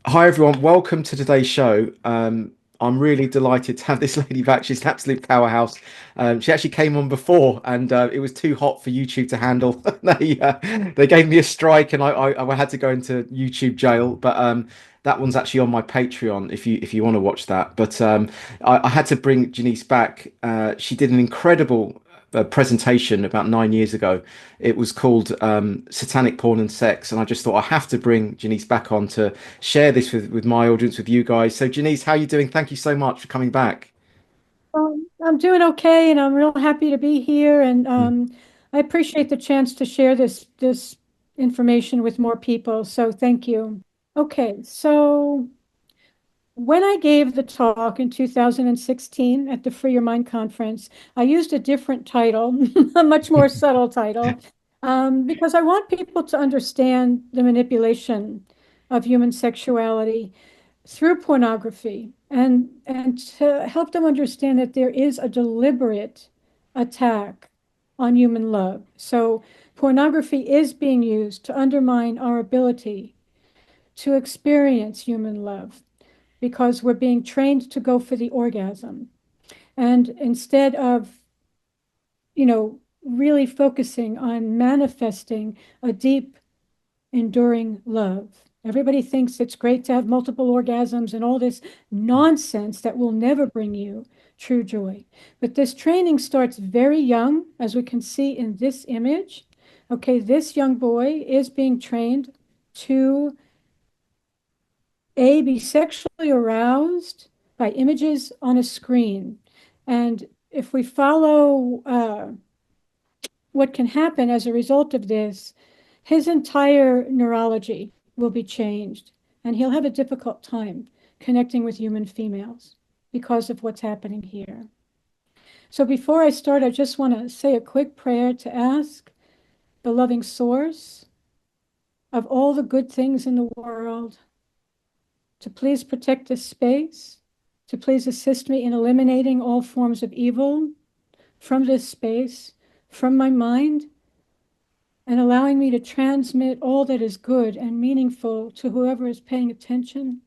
Hi everyone, welcome to today's show. I'm really delighted to have this lady back. She's an absolute powerhouse. She actually came on before, and it was too hot for YouTube to handle. They gave me a strike, and I had to go into YouTube jail. But that one's actually on my Patreon if you want to watch that. But I had to bring Janice back. She did an incredible presentation about 9 years ago. It was called Satanic Porn and Sex, and I just thought I have to bring Janice back on to share this with my audience, with you guys. So, Janice, how are you doing? Thank you so much for coming back. I'm doing okay, and I'm real happy to be here. And Mm. I appreciate the chance to share this information with more people. So thank you. Okay, so when I gave the talk in 2016 at the Free Your Mind conference, I used a different title, a much more subtle title, because I want people to understand the manipulation of human sexuality through pornography and to help them understand that there is a deliberate attack on human love. So pornography is being used to undermine our ability to experience human love because we're being trained to go for the orgasm. And instead of, really focusing on manifesting a deep, enduring love. Everybody thinks it's great to have multiple orgasms and all this nonsense that will never bring you true joy. But this training starts very young, as we can see in this image. Okay, this young boy is being trained to be sexually aroused by images on a screen. And if we follow what can happen as a result of this, his entire neurology will be changed, and he'll have a difficult time connecting with human females because of what's happening here. So before I start, I just want to say a quick prayer to ask the loving source of all the good things in the world to please protect this space, to please assist me in eliminating all forms of evil from this space, from my mind, and allowing me to transmit all that is good and meaningful to whoever is paying attention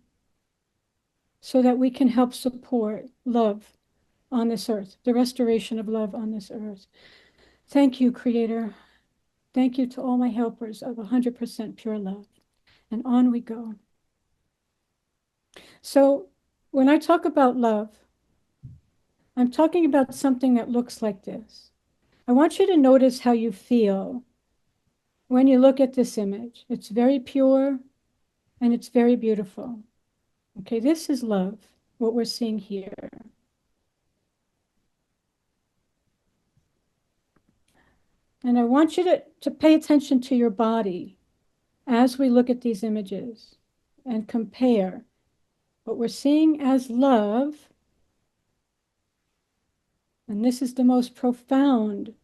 so that we can help support love on this earth, the restoration of love on this earth. Thank you, Creator. Thank you to all my helpers of 100% pure love. And on we go. So, when I talk about love, I'm talking about something that looks like this. I want you to notice how you feel when you look at this image. It's very pure and it's very beautiful. Okay, this is love, what we're seeing here. And I want you to pay attention to your body as we look at these images and compare what we're seeing as love. And this is the most profound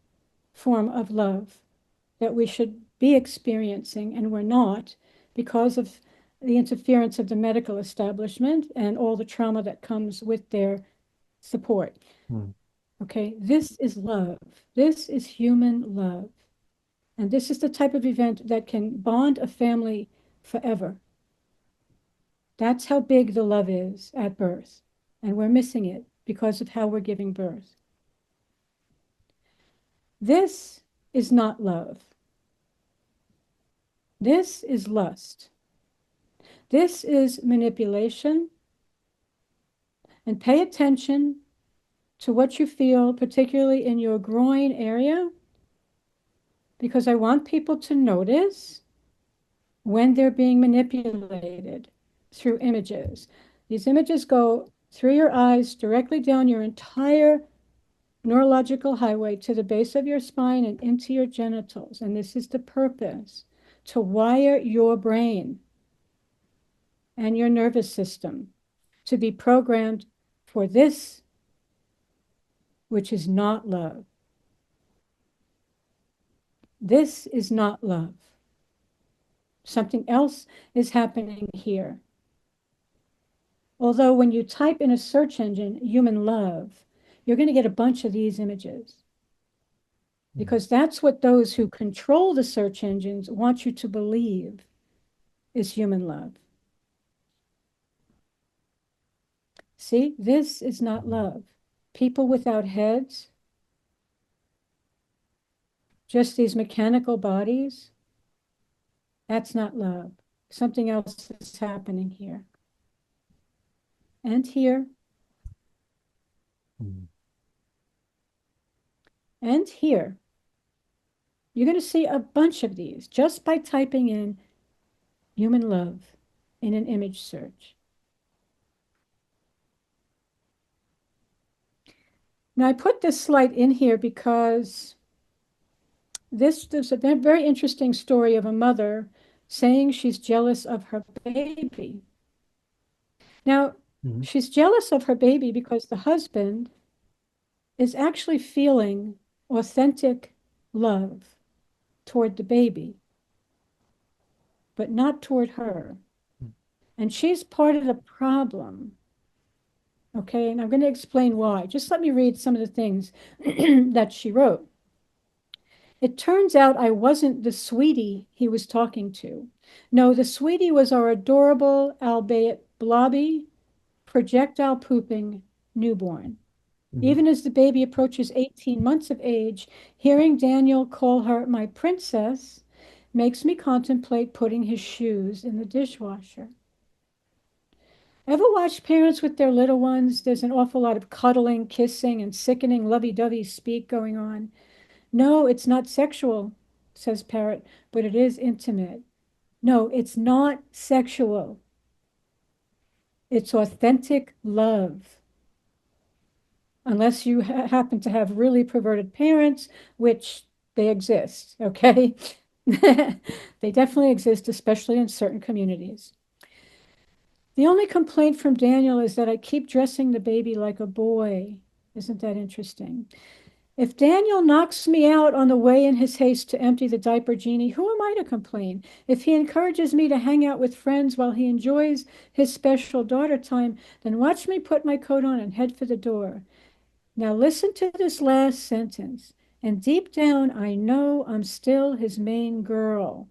form of love that we should be experiencing, and we're not because of the interference of the medical establishment and all the trauma that comes with their support. Mm. Okay, this is love. This is human love. And this is the type of event that can bond a family forever. That's how big the love is at birth. And we're missing it because of how we're giving birth. This is not love. This is lust. This is manipulation. And pay attention to what you feel, particularly in your groin area, because I want people to notice when they're being manipulated through images. These images go through your eyes, directly down your entire neurological highway to the base of your spine and into your genitals. And this is the purpose, to wire your brain and your nervous system to be programmed for this, which is not love. This is not love. Something else is happening here. Although when you type in a search engine, human love, you're going to get a bunch of these images because that's what those who control the search engines want you to believe is human love. See, this is not love. People without heads, just these mechanical bodies, that's not love. Something else is happening here. And here, Mm. and here. You're going to see a bunch of these just by typing in human love in an image search. Now, I put this slide in here because there's a very interesting story of a mother saying she's jealous of her baby. Now, Mm. she's jealous of her baby because the husband is actually feeling authentic love toward the baby, but not toward her. And she's part of the problem. Okay, and I'm going to explain why. Just let me read some of the things that she wrote. It turns out I wasn't the sweetie he was talking to. No, the sweetie was our adorable, albeit blobby, projectile pooping newborn. Mm. Even as the baby approaches 18 months of age, hearing Daniel call her my princess makes me contemplate putting his shoes in the dishwasher. Ever watch parents with their little ones? There's an awful lot of cuddling, kissing, and sickening lovey-dovey speak going on. No, it's not sexual, says Parrot, but it is intimate. No, it's not sexual. It's authentic love. Unless you happen to have really perverted parents, which they exist, okay? They definitely exist, especially in certain communities. The only complaint from Daniel is that I keep dressing the baby like a boy. Isn't that interesting? If Daniel knocks me out on the way in his haste to empty the diaper genie, who am I to complain? If he encourages me to hang out with friends while he enjoys his special daughter time, then watch me put my coat on and head for the door. Now listen to this last sentence. And deep down, I know I'm still his main girl.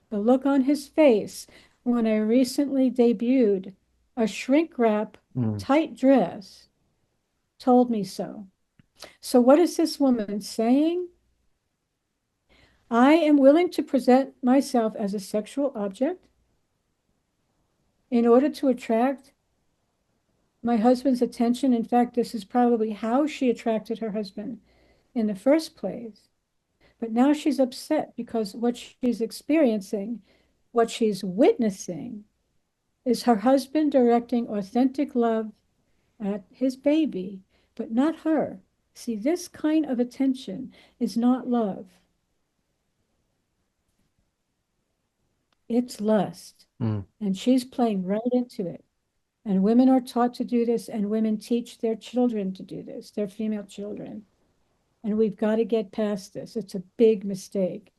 The look on his face when I recently debuted a shrink wrap Mm. tight dress told me so. So, what is this woman saying? I am willing to present myself as a sexual object in order to attract my husband's attention. In fact, this is probably how she attracted her husband in the first place. But now she's upset because what she's experiencing, what she's witnessing, is her husband directing authentic love at his baby, but not her. See, this kind of attention is not love, it's lust. Mm. And she's playing right into it. And women are taught to do this, and women teach their children to do this, their female children. And we've got to get past this. It's a big mistake.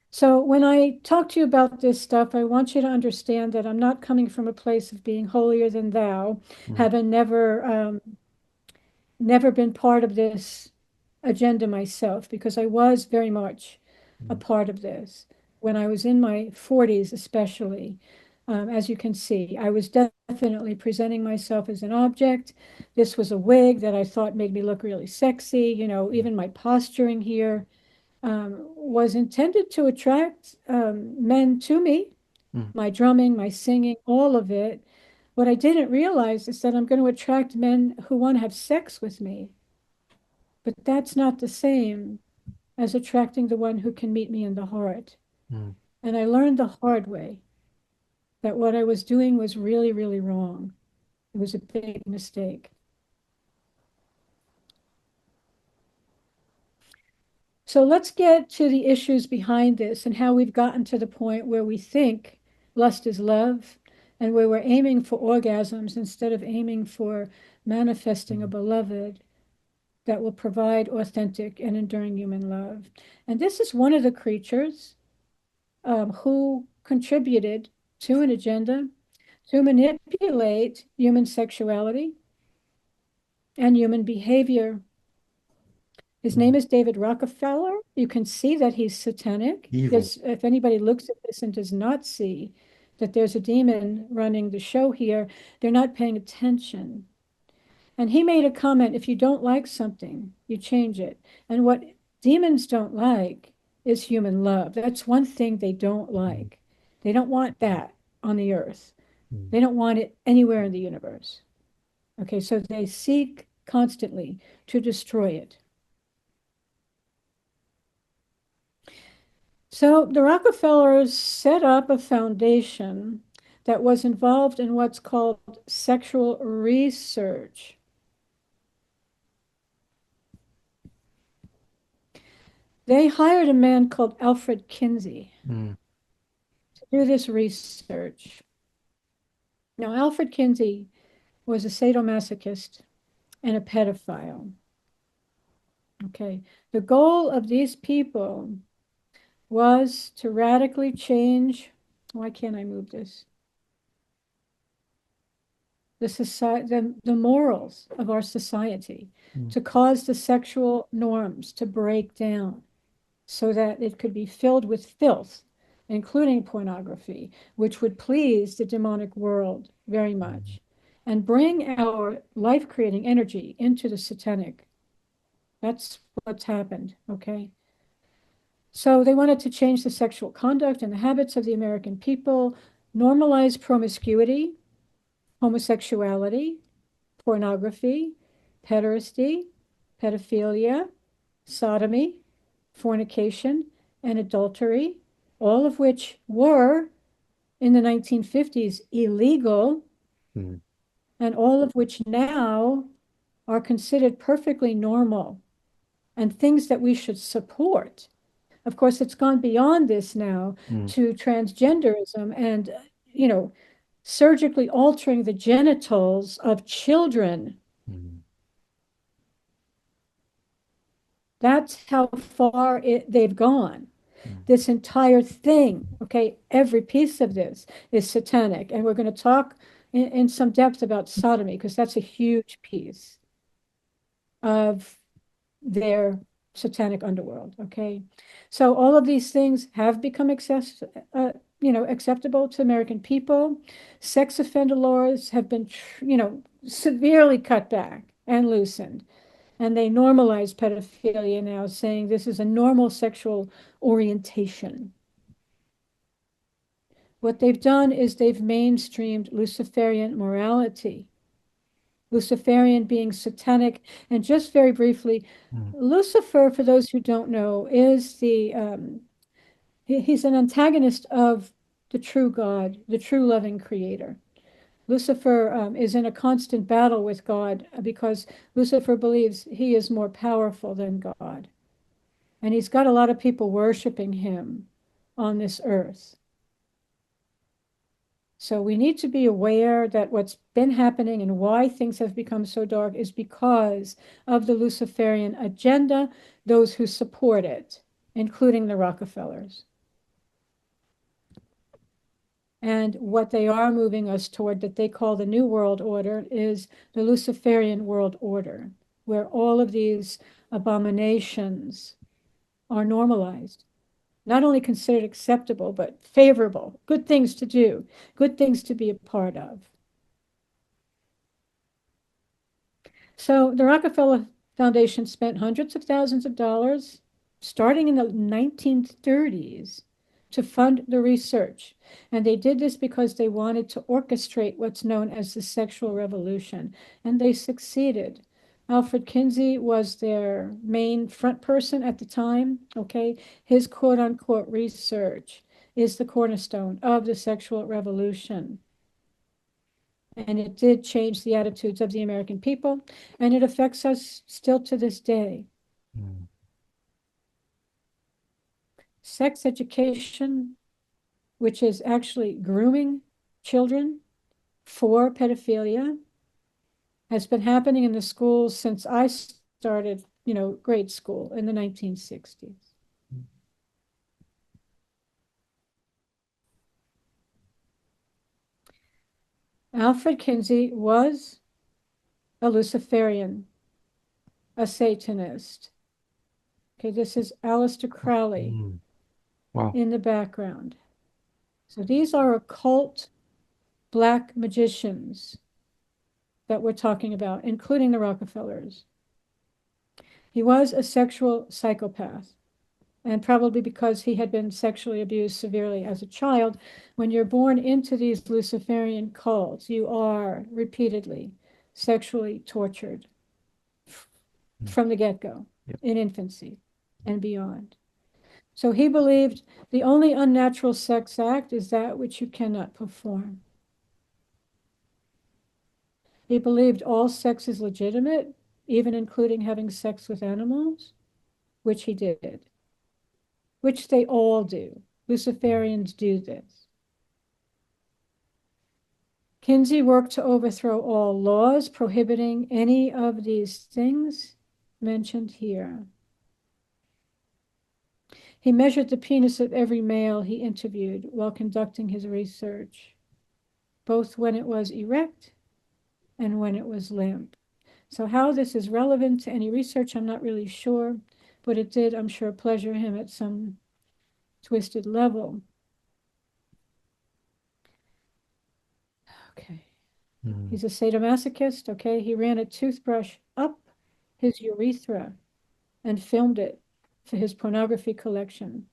So when I talk to you about this stuff, I want you to understand that I'm not coming from a place of being holier than thou, Mm. having never been part of this agenda myself, because I was very much a Mm. part of this when I was in my 40s, especially. As you can see, I was definitely presenting myself as an object. This was a wig that I thought made me look really sexy. You know, even my posturing here was intended to attract men to me, Mm. my drumming, my singing, all of it. What I didn't realize is that I'm going to attract men who want to have sex with me. But that's not the same as attracting the one who can meet me in the heart. Mm. And I learned the hard way that what I was doing was really, really wrong. It was a big mistake. So let's get to the issues behind this and how we've gotten to the point where we think lust is love and where we're aiming for orgasms instead of aiming for manifesting a Mm. beloved that will provide authentic and enduring human love. And this is one of the creatures who contributed to an agenda to manipulate human sexuality and human behavior. His Mm. name is David Rockefeller. You can see that he's satanic. Evil. There's, if anybody looks at this and does not see that there's a demon running the show here. They're not paying attention. And he made a comment, if you don't like something, you change it. And what demons don't like is human love. That's one thing they don't Mm. like. They don't want that on the earth. Mm. They don't want it anywhere in the universe. Okay, so they seek constantly to destroy it. So the Rockefellers set up a foundation that was involved in what's called sexual research. They hired a man called Alfred Kinsey Mm. to do this research. Now, Alfred Kinsey was a sadomasochist and a pedophile. Okay, the goal of these people was to radically change. Why can't I move this? The society, the morals of our society, Mm. to cause the sexual norms to break down so that it could be filled with filth, including pornography, which would please the demonic world very Mm. much, and bring our life creating energy into the satanic. That's what's happened, okay? So they wanted to change the sexual conduct and the habits of the American people, normalize promiscuity, homosexuality, pornography, pederasty, pedophilia, sodomy, fornication, and adultery, all of which were in the 1950s illegal, Mm. and all of which now are considered perfectly normal and things that we should support. Of course, it's gone beyond this now Mm. to transgenderism and, you know, surgically altering the genitals of children. Mm. That's how far they've gone. Mm. This entire thing, okay, every piece of this is satanic. And we're going to talk in some depth about sodomy because that's a huge piece of their satanic underworld, okay? So all of these things have become acceptable to American people. Sex offender laws have been, severely cut back and loosened. And they normalize pedophilia now, saying this is a normal sexual orientation. What they've done is they've mainstreamed Luciferian morality. Luciferian being satanic. And just very briefly, Mm. Lucifer, for those who don't know, is he's an antagonist of the true God, the true loving creator. Lucifer is in a constant battle with God because Lucifer believes he is more powerful than God. And he's got a lot of people worshiping him on this earth. So we need to be aware that what's been happening and why things have become so dark is because of the Luciferian agenda, those who support it, including the Rockefellers. And what they are moving us toward, that they call the New World Order, is the Luciferian World Order, where all of these abominations are normalized, not only considered acceptable, but favorable, good things to do, good things to be a part of. So the Rockefeller Foundation spent hundreds of thousands of dollars starting in the 1930s to fund the research. And they did this because they wanted to orchestrate what's known as the sexual revolution. And they succeeded. Alfred Kinsey was their main front person at the time. Okay. His quote unquote research is the cornerstone of the sexual revolution. And it did change the attitudes of the American people, and it affects us still to this day. Mm. Sex education, which is actually grooming children for pedophilia, has been happening in the schools since I started, grade school in the 1960s. Alfred Kinsey was a Luciferian, a Satanist. Okay, this is Aleister Crowley Mm. Wow. in the background. So these are occult black magicians that we're talking about, including the Rockefellers. He was a sexual psychopath, and probably because he had been sexually abused severely as a child. When you're born into these Luciferian cults, you are repeatedly sexually tortured Mm. from the get-go, Yep. in infancy and beyond. So he believed the only unnatural sex act is that which you cannot perform. He believed all sex is legitimate, even including having sex with animals, which he did, which they all do. Luciferians do this. Kinsey worked to overthrow all laws prohibiting any of these things mentioned here. He measured the penis of every male he interviewed while conducting his research, both when it was erect and when it was limp. So how this is relevant to any research, I'm not really sure, but it did, I'm sure, pleasure him at some twisted level. Okay. Mm. He's a sadomasochist, okay? He ran a toothbrush up his urethra and filmed it for his pornography collection.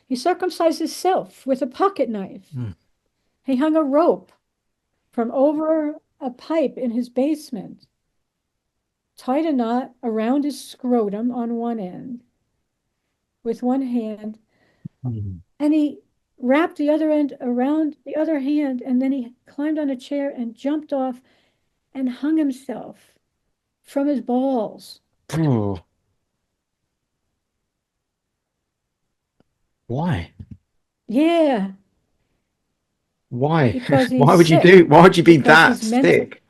He circumcised himself with a pocket knife. Mm. He hung a rope from over a pipe in his basement, tied a knot around his scrotum on one end with one hand, Mm. and he wrapped the other end around the other hand, and then he climbed on a chair and jumped off and hung himself from his balls. Oh, why? Yeah, Why? because Why he's would you sick, do? Why would you be because that he's mental. sick?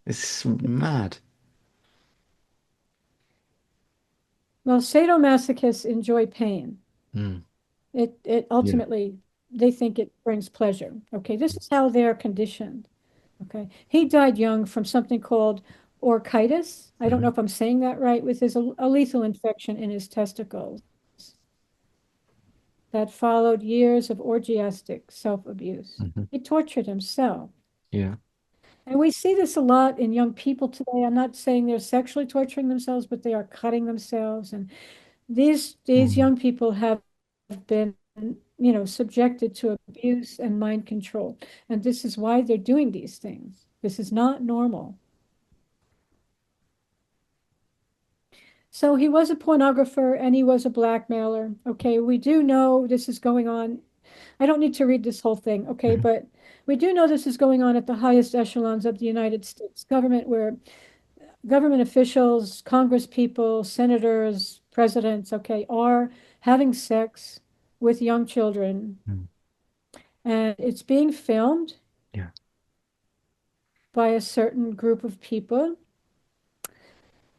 It's mad. Well, sadomasochists enjoy pain. Mm. It Yeah. ultimately, they think it brings pleasure. Okay, this is how they're conditioned. Okay, he died young from something called orchitis. I don't know Hmm. if I'm saying that right, with his a lethal infection in his testicles that followed years of orgiastic self-abuse. Hmm. He tortured himself. Yeah. And we see this a lot in young people today. I'm not saying they're sexually torturing themselves, but they are cutting themselves. And these Mm. young people have been, subjected to abuse and mind control. And this is why they're doing these things. This is not normal. So he was a pornographer and he was a blackmailer. Okay, we do know this is going on. I don't need to read this whole thing, okay, Mhm. but we do know this is going on at the highest echelons of the United States government, where government officials, Congress people, senators, presidents, okay, are having sex with young children. Mm. And it's being filmed Yeah. by a certain group of people.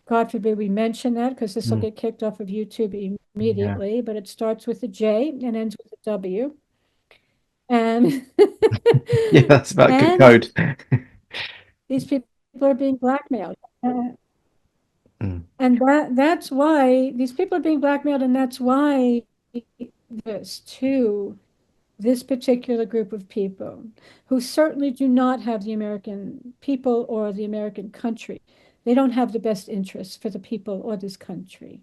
God forbid we mention that, because this will Mm. get kicked off of YouTube Yeah. immediately, but it starts with a J and ends with a W. And Yeah, that's about good and code. these people are being blackmailed. Mm. And that's why these people are being blackmailed, and that's why this too, this particular group of people who certainly do not have the American people or the American country. They don't have the best interests for the people or this country.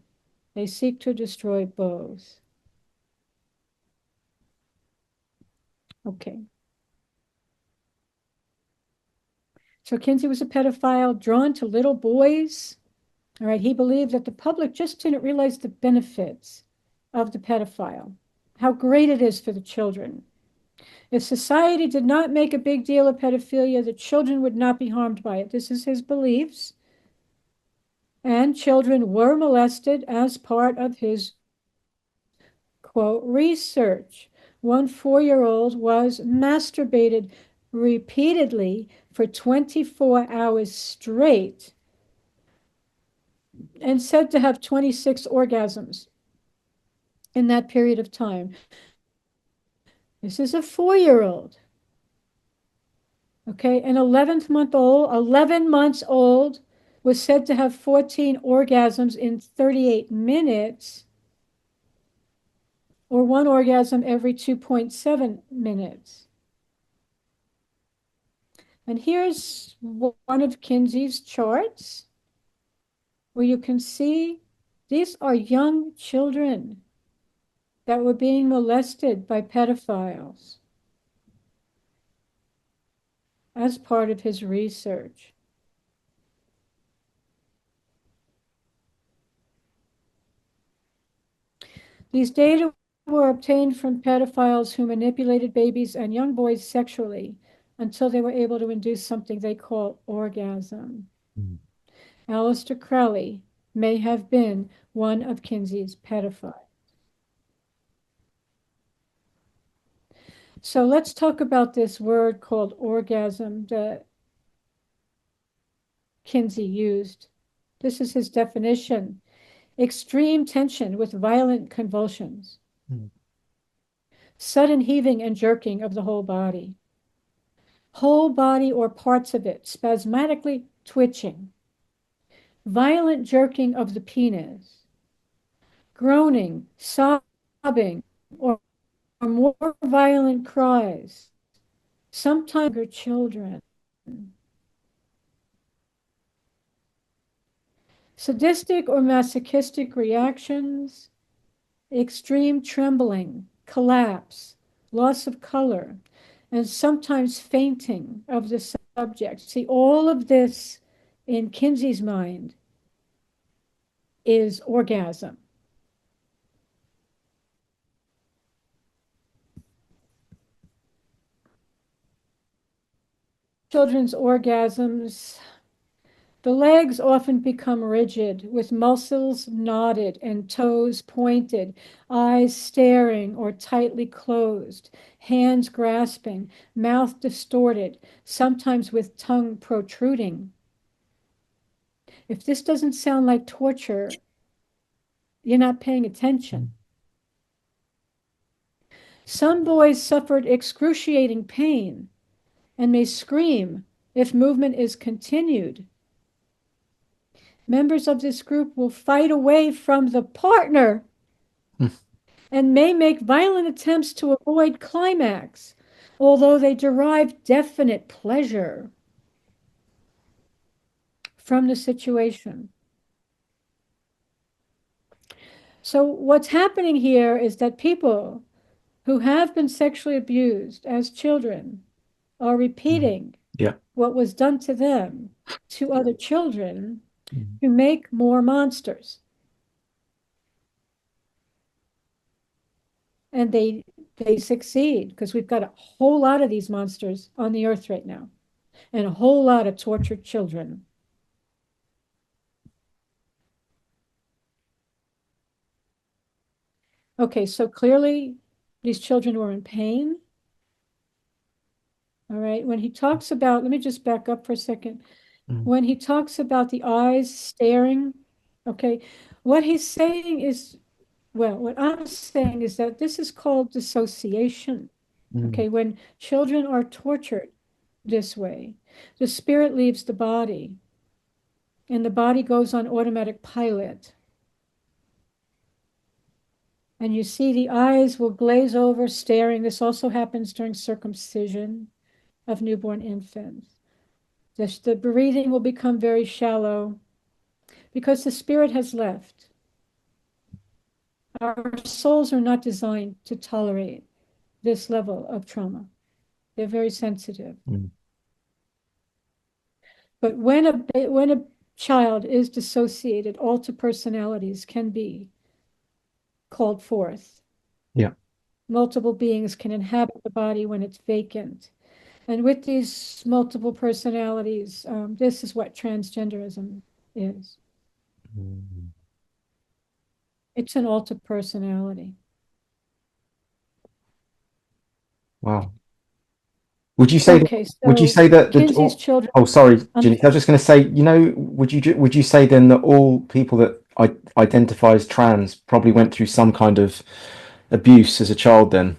They seek to destroy both. Okay. So Kinsey was a pedophile drawn to little boys. All right. He believed that the public just didn't realize the benefits of the pedophile, how great it is for the children. If society did not make a big deal of pedophilia, the children would not be harmed by it. This is his beliefs. And children were molested as part of his, quote, research. One 4-year-old was masturbated repeatedly for 24 hours straight and said to have 26 orgasms in that period of time. This is a 4-year-old. Okay, an 11 months old was said to have 14 orgasms in 38 minutes, or one orgasm every 2.7 minutes. And here's one of Kinsey's charts where you can see these are young children that were being molested by pedophiles as part of his research. These data were obtained from pedophiles who manipulated babies and young boys sexually until they were able to induce something they call orgasm. Mm. Aleister Crowley may have been one of Kinsey's pedophiles. So let's talk about this word called orgasm that Kinsey used. This is his definition: extreme tension with violent convulsions, Mm. sudden heaving and jerking of the whole body or parts of it spasmodically twitching, violent jerking of the penis, groaning, sobbing, or more violent cries, sometimes younger children. Sadistic or masochistic reactions, extreme trembling, collapse, loss of color, and sometimes fainting of the subject. See, all of this in Kinsey's mind is orgasm. Children's orgasms, the legs often become rigid, with muscles knotted and toes pointed, eyes staring or tightly closed, hands grasping, mouth distorted, sometimes with tongue protruding. If this doesn't sound like torture, you're not paying attention. Some boys suffered excruciating pain and may scream if movement is continued. Members of this group will fight away from the partner and may make violent attempts to avoid climax, although they derive definite pleasure from the situation. So, what's happening here is that people who have been sexually abused as children are repeating Yeah. what was done to them to other children Mm. to make more monsters. And they succeed because we've got a whole lot of these monsters on the earth right now and a whole lot of tortured children. Okay, so clearly these children were in pain. All right, when he talks about, let me just back up for a second. Mm. When he talks about the eyes staring, okay, what he's saying is, well, what I'm saying is that this is called dissociation. Mm. Okay, when children are tortured this way, the spirit leaves the body and the body goes on automatic pilot. And you see the eyes will glaze over, staring. This also happens during circumcision of newborn infants. The breathing will become very shallow because the spirit has left. Our souls are not designed to tolerate this level of trauma. They're very sensitive. Mm. But when a child is dissociated, alter personalities can be called forth. Yeah. Multiple beings can inhabit the body when it's vacant. And with these multiple personalities, this is what transgenderism is. Mm. It's an altered personality. Wow. Okay, Would you so say that the Kinsey's children, oh, sorry, I'm Ginny, I was just going to say, would you say then that all people that identify as trans probably went through some kind of abuse as a child then?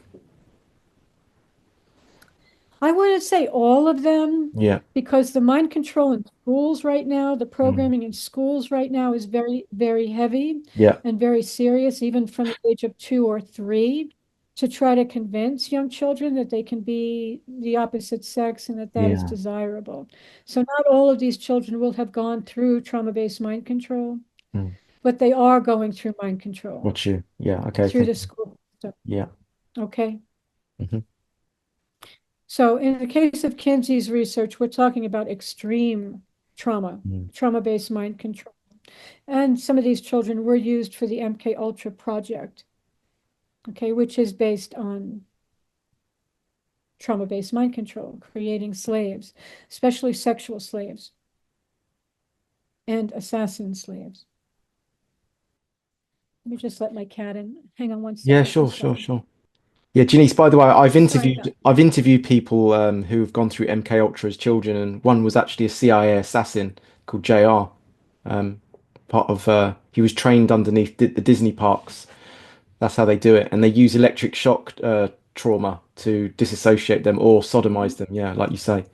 I wouldn't say all of them, Yeah. because the mind control in schools right now, the Mm. programming in schools right now is very, very heavy Yeah. and very serious, even from the age of 2 or 3, to try to convince young children that they can be the opposite sex and that that is Yeah. desirable. So not all of these children will have gone through trauma-based mind control, Mm. but they are going through mind control Got you. Yeah. Okay. through Thank the you. school system. Yeah. Okay. Hmm. So in the case of Kinsey's research, we're talking about extreme trauma, Mm. trauma-based mind control. And some of these children were used for the MK Ultra project, okay, which is based on trauma-based mind control, creating slaves, especially sexual slaves and assassin slaves. Let me just let my cat in. Hang on one Yeah. second. I'm Sure. Sure. sorry. Sure. Yeah, Janice, by the way, Sorry about it. I've interviewed people who've gone through MK Ultra as children, and one was actually a CIA assassin called JR. Um, part of he was trained underneath the Disney parks. That's how they do it, and they use electric shock trauma to disassociate them or sodomize them. Yeah, like you say.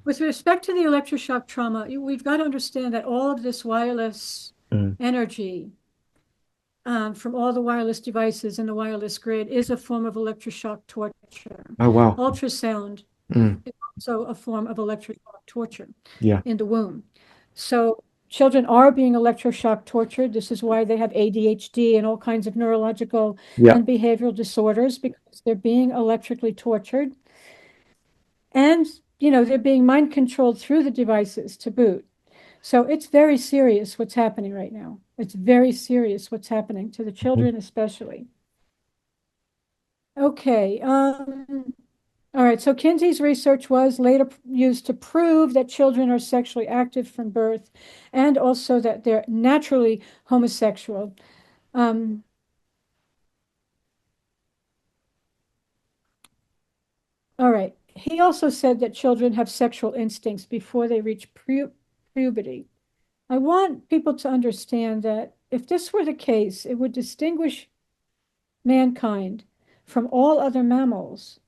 With respect to the electroshock trauma, we've got to understand that all of this wireless Mm. energy from all the wireless devices in the wireless grid is a form of electroshock torture. Oh wow. Ultrasound Mm. is also a form of electroshock torture Yeah. in the womb. So children are being electroshock tortured. This is why they have ADHD and all kinds of neurological Yeah. and behavioral disorders, because they're being electrically tortured. And, they're being mind controlled through the devices to boot. So it's very serious what's happening right now. It's very serious what's happening to the Mhm. children, especially. Okay. All right. So Kinsey's research was later used to prove that children are sexually active from birth and also that they're naturally homosexual. Um, all right. He also said that children have sexual instincts before they reach puberty. I want people to understand that if this were the case, it would distinguish mankind from all other mammals.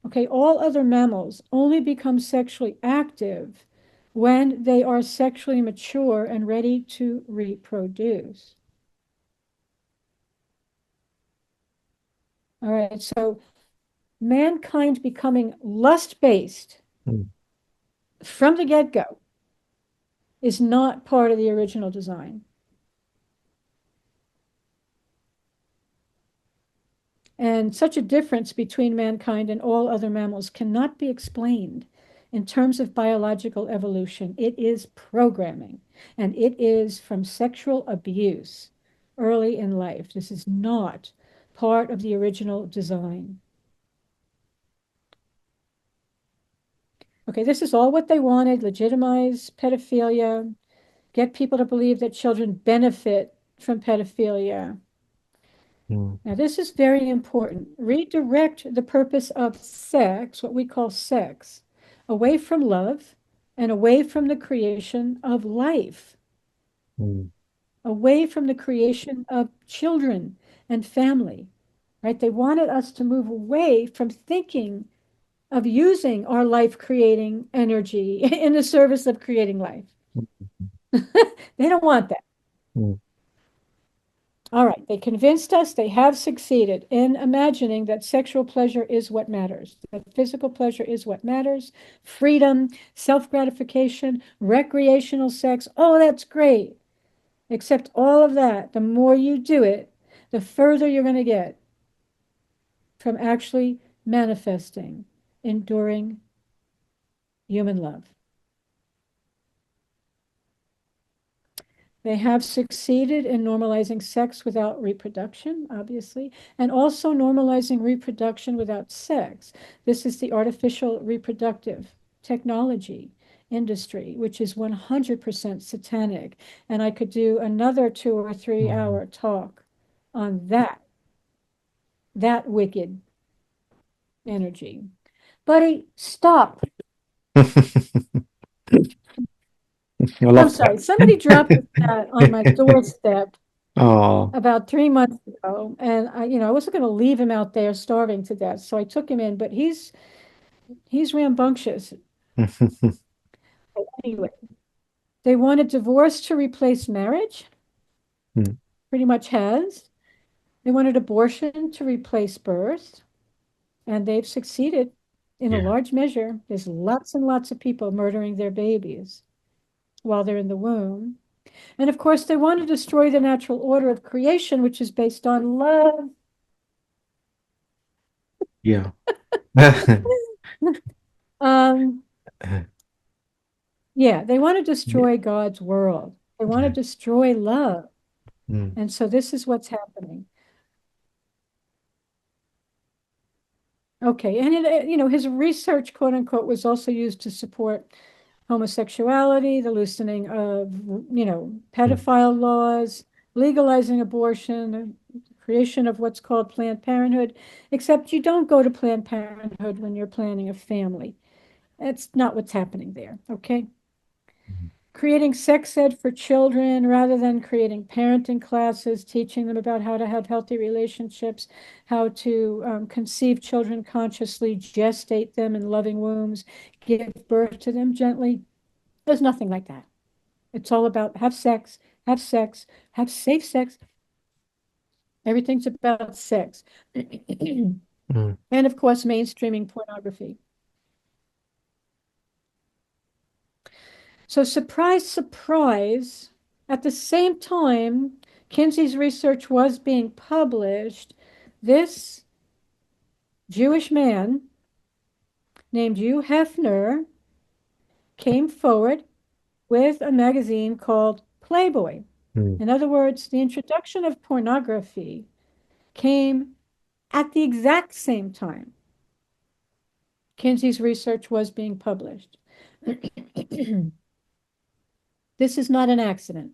Okay, all other mammals only become sexually active when they are sexually mature and ready to reproduce. All right, so mankind becoming lust-based Mm. from the get-go is not part of the original design. And such a difference between mankind and all other mammals cannot be explained in terms of biological evolution. It is programming, and it is from sexual abuse early in life. This is not part of the original design. Okay, this is all what they wanted: legitimize pedophilia, get people to believe that children benefit from pedophilia. Mm. Now, this is very important. Redirect the purpose of sex, what we call sex, away from love and away from the creation of life, Mm. away from the creation of children and family, right? They wanted us to move away from thinking of using our life creating energy in the service of creating life. They don't want that. Mm. All right, they convinced us, they have succeeded in imagining that sexual pleasure is what matters, that physical pleasure is what matters, freedom, self-gratification, recreational sex. Oh, that's great. Except all of that, the more you do it, the further you're going to get from actually manifesting, enduring human love. They have succeeded in normalizing sex without reproduction, obviously, and also normalizing reproduction without sex. This is the artificial reproductive technology industry, which is 100% satanic. And I could do another 2 or 3 hour talk on that wicked energy. Buddy, stop. I I'm love sorry. Somebody dropped a cat on my that. doorstep. Oh. about 3 months ago, and I wasn't going to leave him out there starving to death, so I took him in. But he's rambunctious. Anyway, they wanted divorce to replace marriage, Mm. pretty much has. They wanted abortion to replace birth, and they've succeeded in a Yeah. large measure. There's lots and lots of people murdering their babies while they're in the womb. And of course, they want to destroy the natural order of creation, which is based on love. Yeah. Um, yeah, they want to Yeah. destroy God's world. They want to Yeah. destroy love. Mm. And so this is what's happening. Okay, and his research, quote unquote, was also used to support homosexuality, the loosening of, Mm. pedophile laws, legalizing abortion, creation of what's called Planned Parenthood, except you don't go to Planned Parenthood when you're planning a family. That's not what's happening there, okay? Creating sex ed for children rather than creating parenting classes, teaching them about how to have healthy relationships, how to conceive children consciously, gestate them in loving wombs, give birth to them gently. There's nothing like that. It's all about have sex, have safe sex. Everything's about sex. Mm. And of course, mainstreaming pornography. So, surprise, surprise, at the same time Kinsey's research was being published, this Jewish man named Hugh Hefner came forward with a magazine called Playboy. Mm. In other words, the introduction of pornography came at the exact same time Kinsey's research was being published. This is not an accident.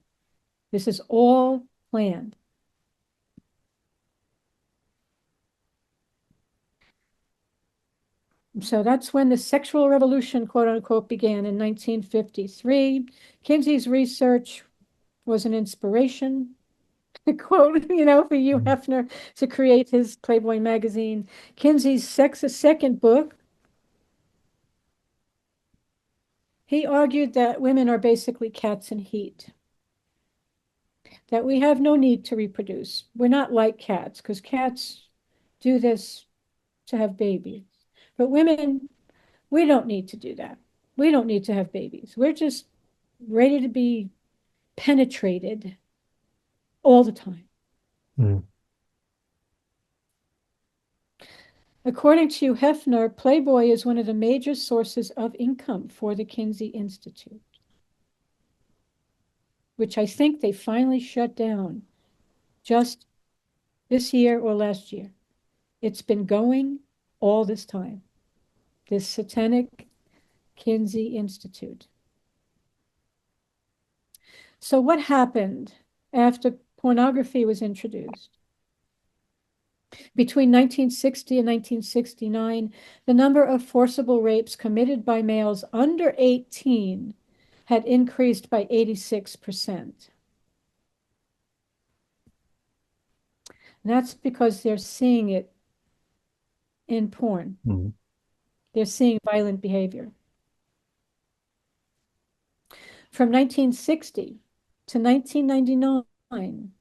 This is all planned. So that's when the sexual revolution, quote unquote, began in 1953. Kinsey's research was an inspiration, quote, for Hugh Mm. Hefner to create his Playboy magazine. Kinsey's second book, he argued that women are basically cats in heat, that we have no need to reproduce. We're not like cats, because cats do this to have babies. But women, we don't need to do that. We don't need to have babies. We're just ready to be penetrated all the time. Mm. According to Hefner, Playboy is one of the major sources of income for the Kinsey Institute, which I think they finally shut down just this year or last year. It's been going all this time, this satanic Kinsey Institute. So, what happened after pornography was introduced? Between 1960 and 1969, the number of forcible rapes committed by males under 18 had increased by 86%. And that's because they're seeing it in porn. Mm. They're seeing violent behavior. From 1960 to 1999,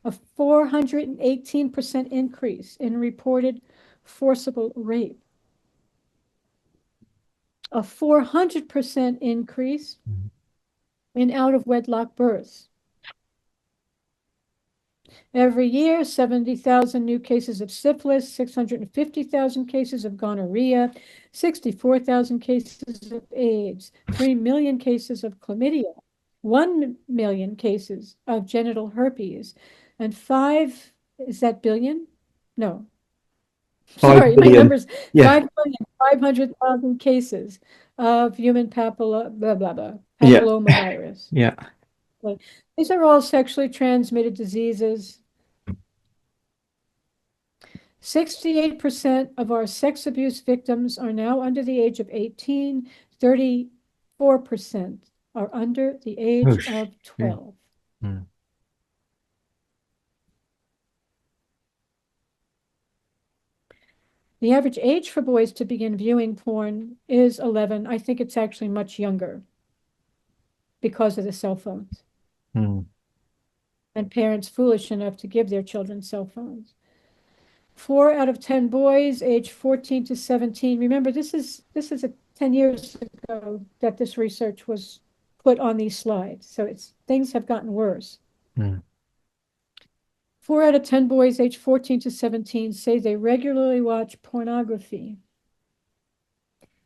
a 418% increase in reported forcible rape, a 400% increase Mm. in out of wedlock births. Every year, 70,000 new cases of syphilis, 650,000 cases of gonorrhea, 64,000 cases of AIDS, 3 million cases of chlamydia, 1 million cases of genital herpes, and is that billion? No, Five sorry, my billion. number's Yeah. 5,500,000 cases of human Yeah. papilloma virus. Yeah. But these are all sexually transmitted diseases. 68% of our sex abuse victims are now under the age of 18. 34% are under the Oh, age of yeah. 12. Mm. The average age for boys to begin viewing porn is 11. I think it's actually much younger because of the cell phones Mm. and parents foolish enough to give their children cell phones. 4 out of 10 boys aged 14 to 17. Remember, this is 10 years ago that this research was put on these slides. So things have gotten worse. Mm. 4 out of 10 boys aged 14 to 17 say they regularly watch pornography.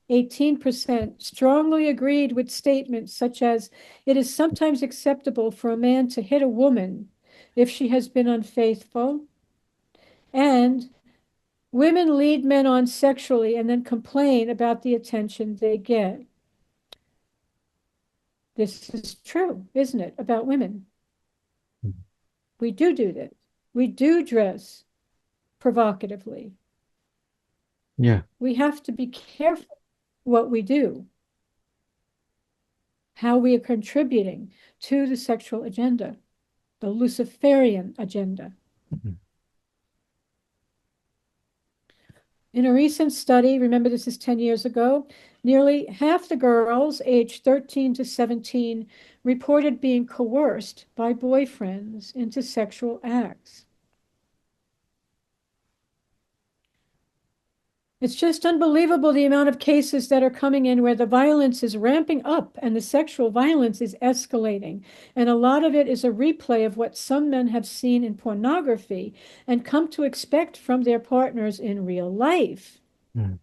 18% strongly agreed with statements such as, it is sometimes acceptable for a man to hit a woman if she has been unfaithful, and women lead men on sexually and then complain about the attention they get. This is true, isn't it, about women? Mm. We do this. We do dress provocatively. Yeah. We have to be careful what we do, how we are contributing to the sexual agenda, the Luciferian agenda. Mhm. In a recent study, remember this is 10 years ago, nearly half the girls aged 13 to 17 reported being coerced by boyfriends into sexual acts. It's just unbelievable the amount of cases that are coming in where the violence is ramping up and the sexual violence is escalating. And a lot of it is a replay of what some men have seen in pornography and come to expect from their partners in real life. Mm.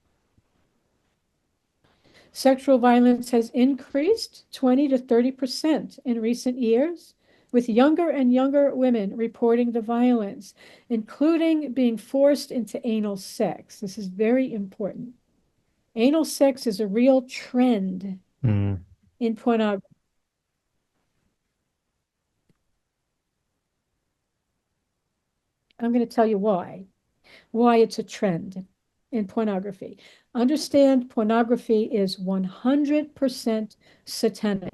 Sexual violence has increased 20 to 30% in recent years, with younger and younger women reporting the violence, including being forced into anal sex. This is very important. Anal sex is a real trend Mm. in pornography. I'm going to tell you why it's a trend in pornography. Understand pornography is 100% satanic.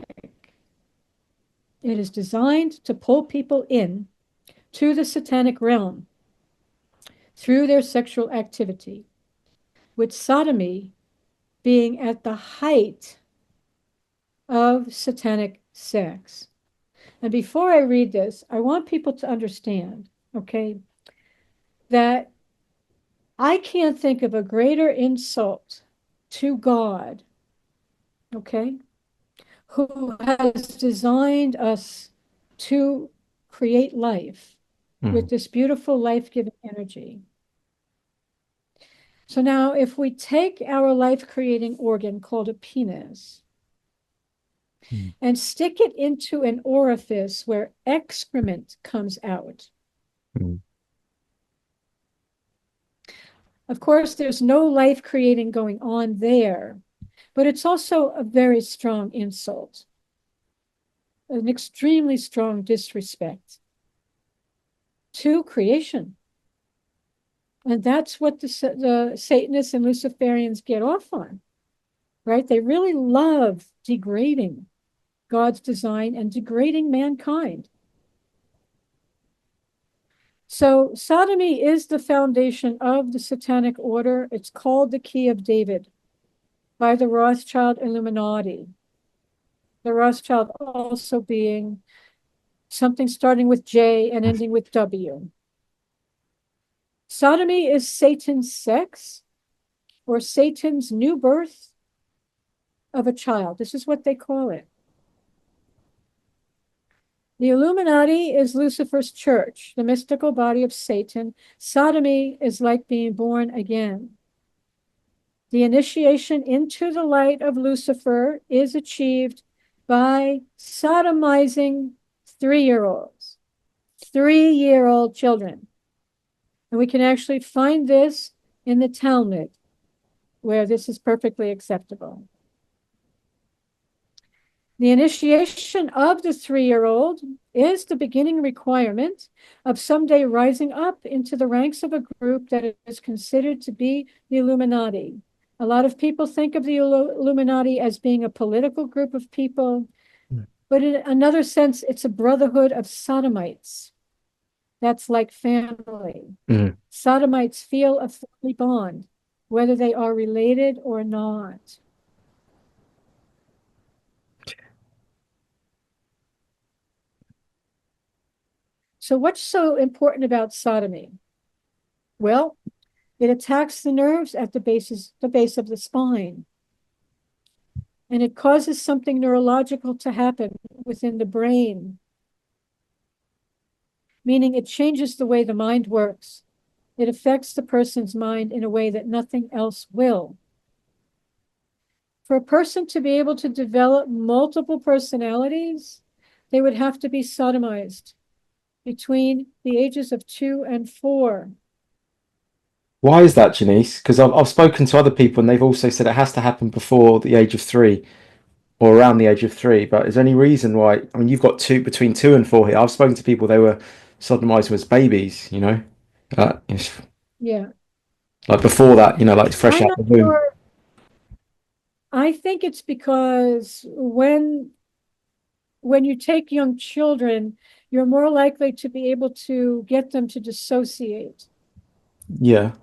It is designed to pull people in to the satanic realm through their sexual activity, with sodomy being at the height of satanic sex. And before I read this, I want people to understand, okay, that I can't think of a greater insult to God, okay, who has designed us to create life with Mm. this beautiful life-giving energy. So now, if we take our life-creating organ called a penis Mm. and stick it into an orifice where excrement comes out, Mm. of course, there's no life-creating going on there, but it's also a very strong insult, an extremely strong disrespect to creation. And that's what the Satanists and Luciferians get off on, right? They really love degrading God's design and degrading mankind. So sodomy is the foundation of the satanic order. It's called the Key of David by the Rothschild Illuminati. The Rothschild also being something starting with J and ending with W. Sodomy is Satan's sex or Satan's new birth of a child. This is what they call it. The Illuminati is Lucifer's church, the mystical body of Satan. Sodomy is like being born again. The initiation into the light of Lucifer is achieved by sodomizing 3-year-olds, 3-year-old children. And we can actually find this in the Talmud, where this is perfectly acceptable. The initiation of the 3-year-old is the beginning requirement of someday rising up into the ranks of a group that is considered to be the Illuminati. A lot of people think of the Illuminati as being a political group of people, Mm. but in another sense, it's a brotherhood of sodomites. That's like family. Mm. Sodomites feel a family bond. whether they are related or not. So what's so important about sodomy? Well, it attacks the nerves at the base of the spine. And it causes something neurological to happen within the brain, meaning it changes the way the mind works. It affects the person's mind in a way that nothing else will. For a person to be able to develop multiple personalities, they would have to be sodomized between the ages of 2 and 4. Why is that, Janice? Because I've spoken to other people and they've also said it has to happen before the age of 3 or around the age of 3. But is there any reason why? I mean, you've got two between 2 and 4 here. I've spoken to people they were sodomized as babies. It's Yeah. like before that. Like fresh I'm out not the womb. sure. I think it's because when you take young children, you're more likely to be able to get them to dissociate, Yeah.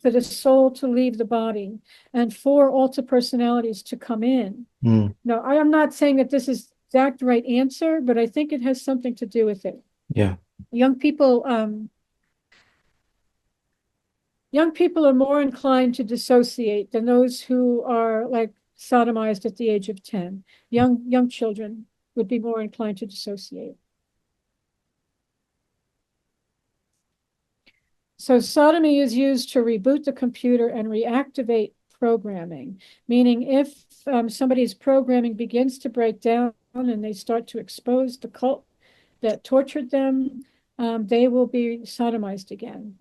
for the soul to leave the body, and for alter personalities to come in. Mm, No, I am not saying that this is the exact right answer, but I think it has something to do with it. yeah. Young people, young people are more inclined to dissociate than those who are like sodomized at the age of 10. Young children would be more inclined to dissociate. So sodomy is used to reboot the computer and reactivate programming, meaning if somebody's programming begins to break down and they start to expose the cult that tortured them, they will be sodomized again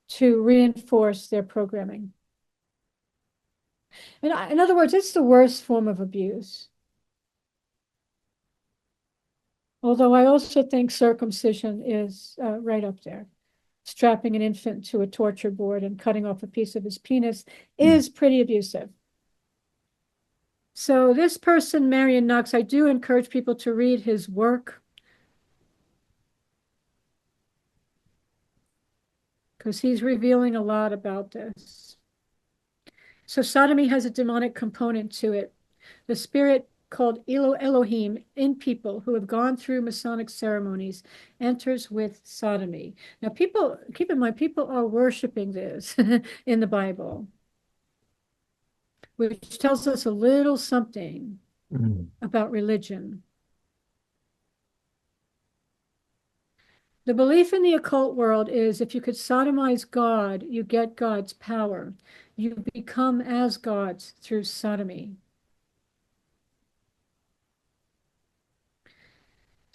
to reinforce their programming. In other words, it's the worst form of abuse. Although I also think circumcision is right up there. Strapping an infant to a torture board and cutting off a piece of his penis Mm, is pretty abusive. So this person, Marion Knox, I do encourage people to read his work because he's revealing a lot about this. So sodomy has a demonic component to it. The spirit called Elohim in people who have gone through Masonic ceremonies enters with sodomy. Now, people, keep in mind, people are worshiping this in the Bible, which tells us a little something mm, about religion. The belief in the occult world is if you could sodomize God, you get God's power. You become as gods through sodomy.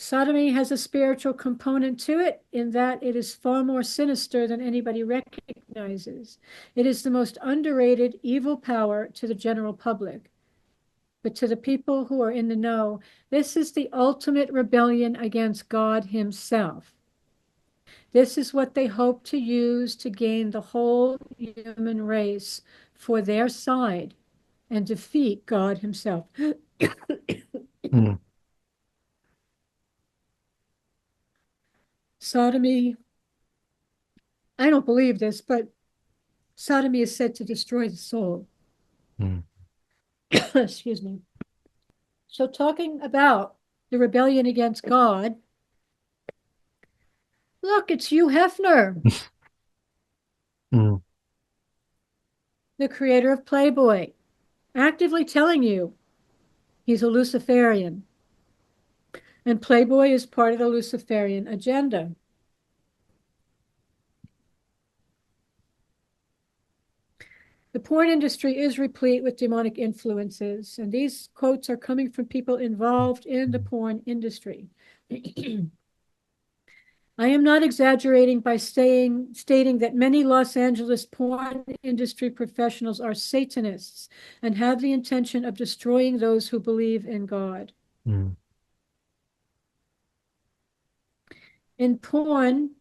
Sodomy has a spiritual component to it in that it is far more sinister than anybody recognizes. It is the most underrated evil power to the general public. But to the people who are in the know, this is the ultimate rebellion against God Himself. This is what they hope to use to gain the whole human race for their side and defeat God Himself. mm, Sodomy, I don't believe this, but sodomy is said to destroy the soul. mm, Excuse me. So, talking about the rebellion against God, look, it's Hugh Hefner, mm, the creator of Playboy, actively telling you he's a Luciferian. And Playboy is part of the Luciferian agenda. The porn industry is replete with demonic influences, and these quotes are coming from people involved in the porn industry. I am not exaggerating by stating that many Los Angeles porn industry professionals are Satanists and have the intention of destroying those who believe in God. mm, In porn,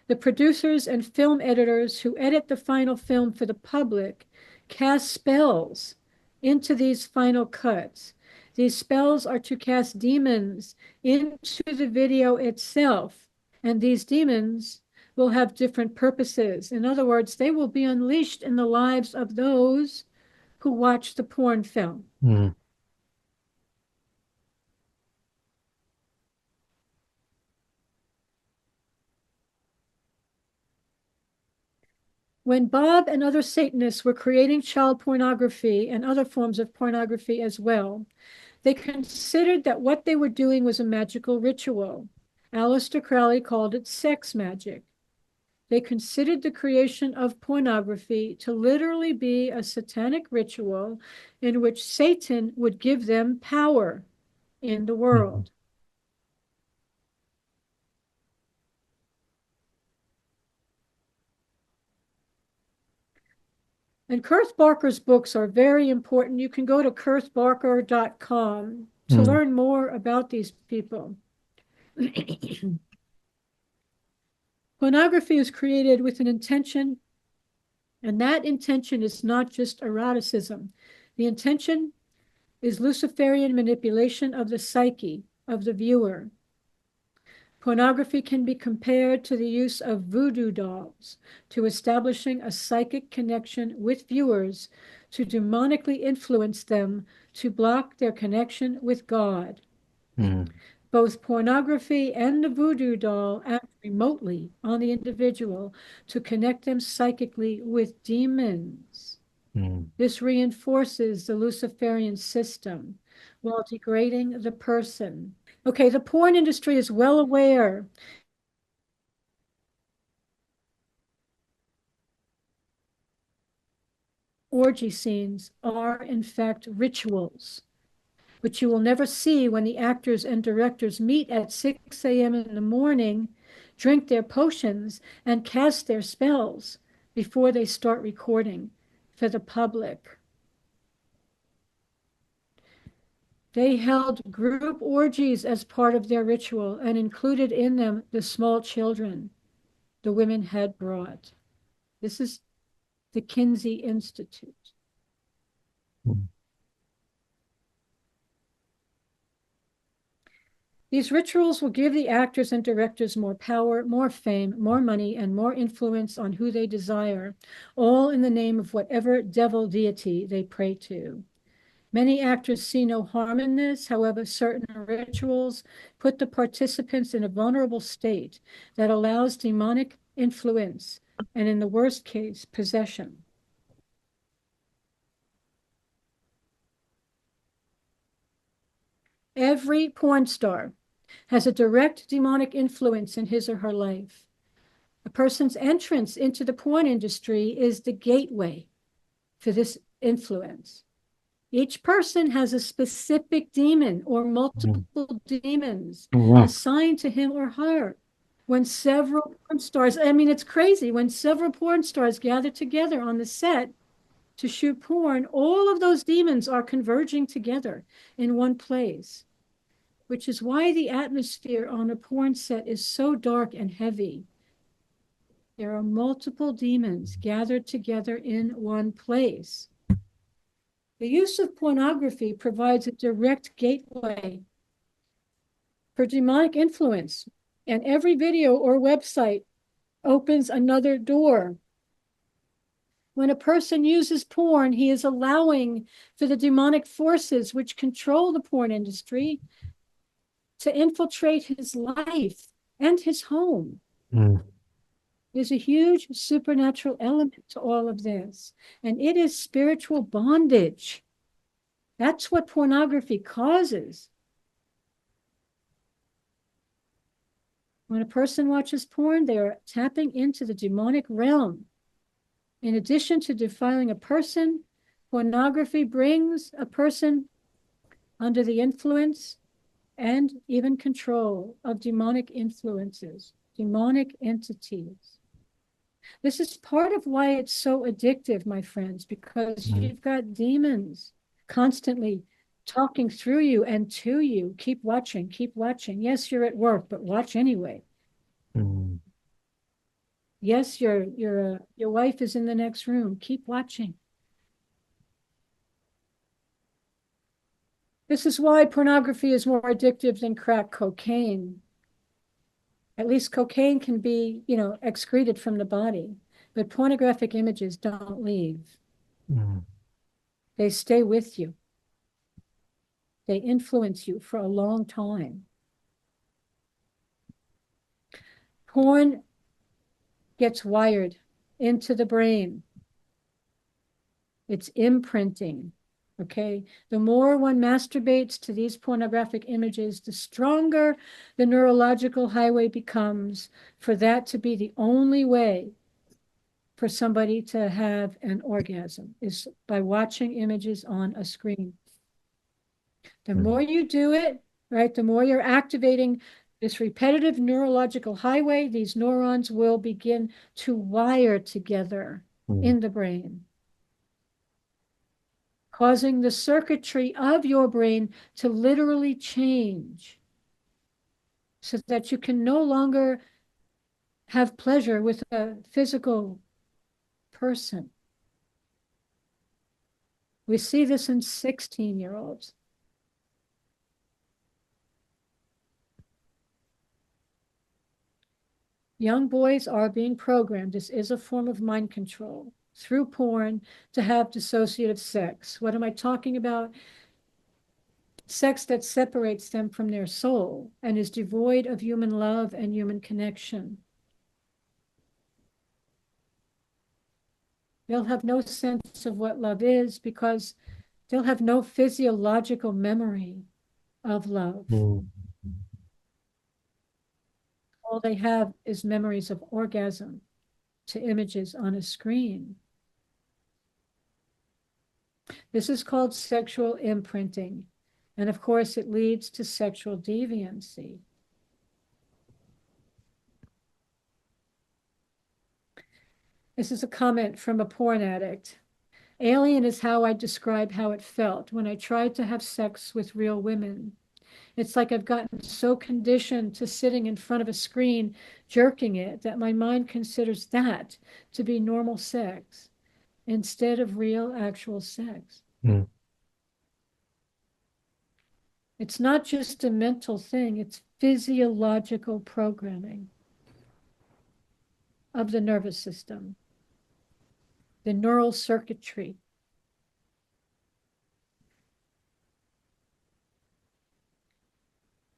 the producers and film editors who edit the final film for the public cast spells into these final cuts. These spells are to cast demons into the video itself, and these demons will have different purposes. In other words, they will be unleashed in the lives of those who watch the porn film. Mm. When Bob and other Satanists were creating child pornography and other forms of pornography as well, they considered that what they were doing was a magical ritual. Aleister Crowley called it sex magic. They considered the creation of pornography to literally be a satanic ritual in which Satan would give them power in the Mm. world. And Kurt Barker's books are very important. You can go to kurtbarker.com to Mm. learn more about these people. Pornography is created with an intention, and that intention is not just eroticism. The intention is Luciferian manipulation of the psyche of the viewer. Pornography can be compared to the use of voodoo dolls to establishing a psychic connection with viewers to demonically influence them to block their connection with God. Mm. Both pornography and the voodoo doll act remotely on the individual to connect them psychically with demons. Mm. This reinforces the Luciferian system while degrading the person. Okay, the porn industry is well aware orgy scenes are, in fact, rituals, which you will never see when the actors and directors meet at 6 a.m. in the morning, drink their potions, and cast their spells before they start recording for the public. They held group orgies as part of their ritual and included in them the small children the women had brought. This is the Kinsey Institute. Mm. These rituals will give the actors and directors more power, more fame, more money, and more influence on who they desire, all in the name of whatever devil deity they pray to. Many actors see no harm in this. However, certain rituals put the participants in a vulnerable state that allows demonic influence and, in the worst case, possession. Every porn star has a direct demonic influence in his or her life. A person's entrance into the porn industry is the gateway for this influence. Each person has a specific demon or Mm. multiple demons Oh, wow. assigned to him or her. When several porn stars, I mean, it's crazy, when several porn stars gather together on the set to shoot porn, all of those demons are converging together in one place, which is why the atmosphere on a porn set is so dark and heavy. There are multiple demons gathered together in one place. The use of pornography provides a direct gateway for demonic influence, and every video or website opens another door. When a person uses porn, he is allowing for the demonic forces which control the porn industry to infiltrate his life and his home. Mm. There's a huge supernatural element to all of this, and it is spiritual bondage. That's what pornography causes. When a person watches porn, they are tapping into the demonic realm. In addition to defiling a person, pornography brings a person under the influence and even control of demonic influences, demonic entities. This is part of why it's so addictive, my friends, because Mm. you've got demons constantly talking through you and to you. Keep watching, keep watching. Yes, you're at work, but watch anyway. Mm. Yes, your wife is in the next room. Keep watching. This is why pornography is more addictive than crack cocaine. At least cocaine can be, excreted from the body, but pornographic images don't leave. Mm. They stay with you. They influence you for a long time. Porn gets wired into the brain. It's imprinting. Okay. The more one masturbates to these pornographic images, the stronger the neurological highway becomes for that to be the only way for somebody to have an orgasm is by watching images on a screen. The Mm. more you do it, right, the more you're activating this repetitive neurological highway, these neurons will begin to wire together Mm. in the brain, causing the circuitry of your brain to literally change so that you can no longer have pleasure with a physical person. We see this in 16-year-olds. Young boys are being programmed. This is a form of mind control through porn to have dissociative sex. What am I talking about? Sex that separates them from their soul and is devoid of human love and human connection. They'll have no sense of what love is because they'll have no physiological memory of love. Mm. All they have is memories of orgasm to images on a screen. This is called sexual imprinting. And of course, it leads to sexual deviancy. This is a comment from a porn addict. Alien is how I describe how it felt when I tried to have sex with real women. It's like I've gotten so conditioned to sitting in front of a screen, jerking it, that my mind considers that to be normal sex instead of real, actual sex. Mm. It's not just a mental thing, it's physiological programming of the nervous system, the neural circuitry.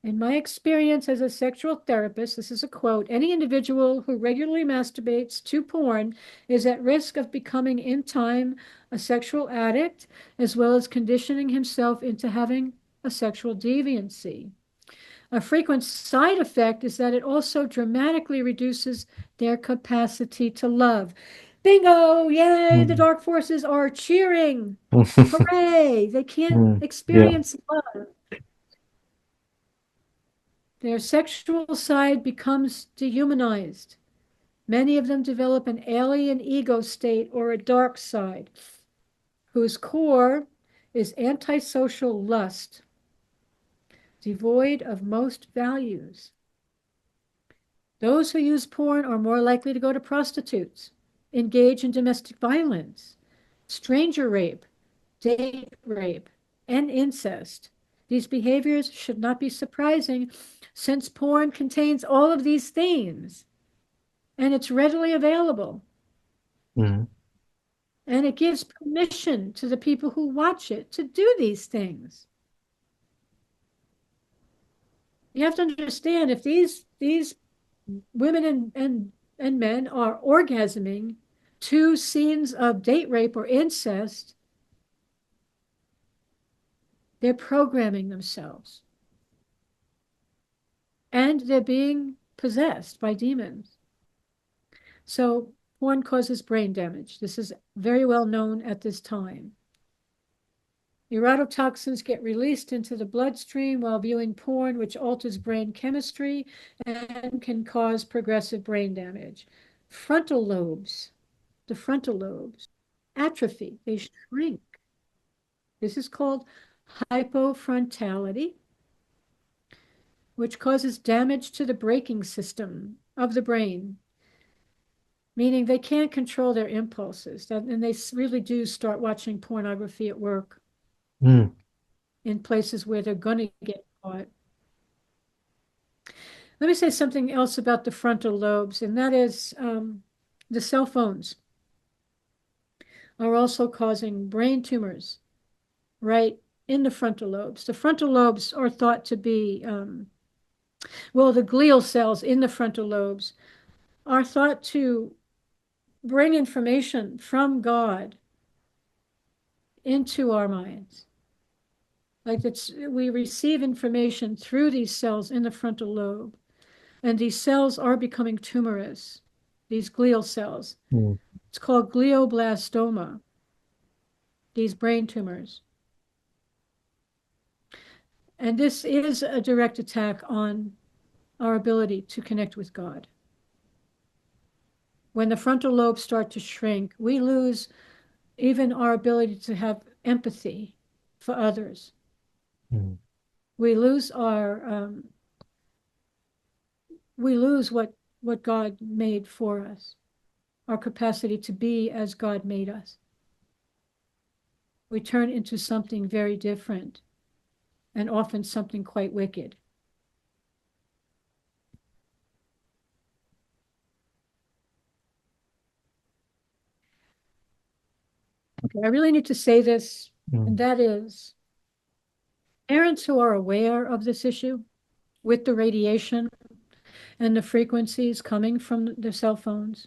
In my experience as a sexual therapist, this is a quote, any individual who regularly masturbates to porn is at risk of becoming in time a sexual addict, as well as conditioning himself into having a sexual deviancy. A frequent side effect is that it also dramatically reduces their capacity to love. Bingo! Yay! The Mm. dark forces are cheering. Hooray! They can't Mm. Yeah. experience love. Their sexual side becomes dehumanized. Many of them develop an alien ego state or a dark side, whose core is antisocial lust, devoid of most values. Those who use porn are more likely to go to prostitutes, engage in domestic violence, stranger rape, date rape, and incest. These behaviors should not be surprising since porn contains all of these themes and it's readily available. Mm. And it gives permission to the people who watch it to do these things. You have to understand if these women and men are orgasming to scenes of date rape or incest, they're programming themselves and they're being possessed by demons. So porn causes brain damage. This is very well known at this time. Erotoxins get released into the bloodstream while viewing porn, which alters brain chemistry and can cause progressive brain damage. Frontal lobes, the frontal lobes, atrophy, they shrink. This is called hypofrontality, which causes damage to the braking system of the brain, meaning they can't control their impulses. And they really do start watching pornography at work Mm. in places where they're going to get caught. Let me say something else about the frontal lobes, and that is the cell phones are also causing brain tumors right in the frontal lobes. The frontal lobes are thought to be, well, the glial cells in the frontal lobes are thought to bring information from God into our minds. Like we receive information through these cells in the frontal lobe, and these cells are becoming tumorous, these glial cells. Mm. It's called glioblastoma, these brain tumors. And this is a direct attack on our ability to connect with God. When the frontal lobes start to shrink, we lose even our ability to have empathy for others. Mm. We lose what God made for us, our capacity to be as God made us. We turn into something very different, and often something quite wicked. Okay, I really need to say this, and Mm. that is parents who are aware of this issue with the radiation and the frequencies coming from the cell phones,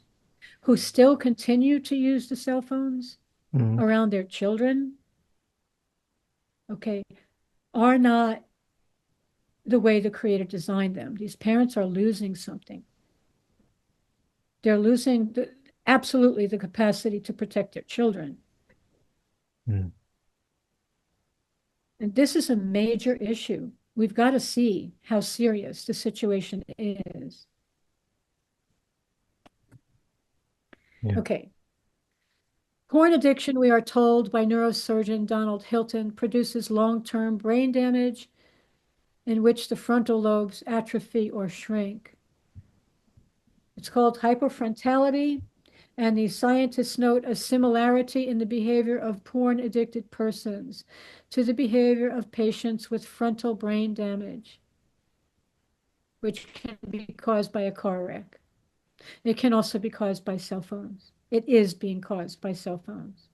who still continue to use the cell phones Mm. around their children, okay, are not the way the Creator designed them. These parents are losing something. They're losing absolutely the capacity to protect their children. Mm. And this is a major issue. We've got to see how serious the situation is. Yeah. Okay. Porn addiction, we are told by neurosurgeon Donald Hilton, produces long-term brain damage in which the frontal lobes atrophy or shrink. It's called hypofrontality, and the scientists note a similarity in the behavior of porn-addicted persons to the behavior of patients with frontal brain damage, which can be caused by a car wreck. It can also be caused by cell phones. It is being caused by cell phones.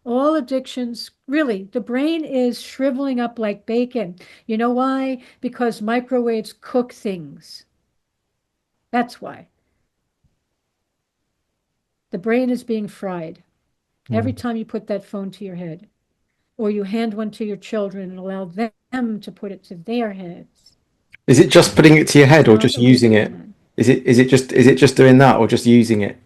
All addictions, really, the brain is shriveling up like bacon. You know why? Because microwaves cook things. That's why. The brain is being fried every Mm. time you put that phone to your head, or you hand one to your children and allow them to put it to their heads. Is it just putting it to your It's head or not just a way using to it? learn. Is it just doing that or just using it?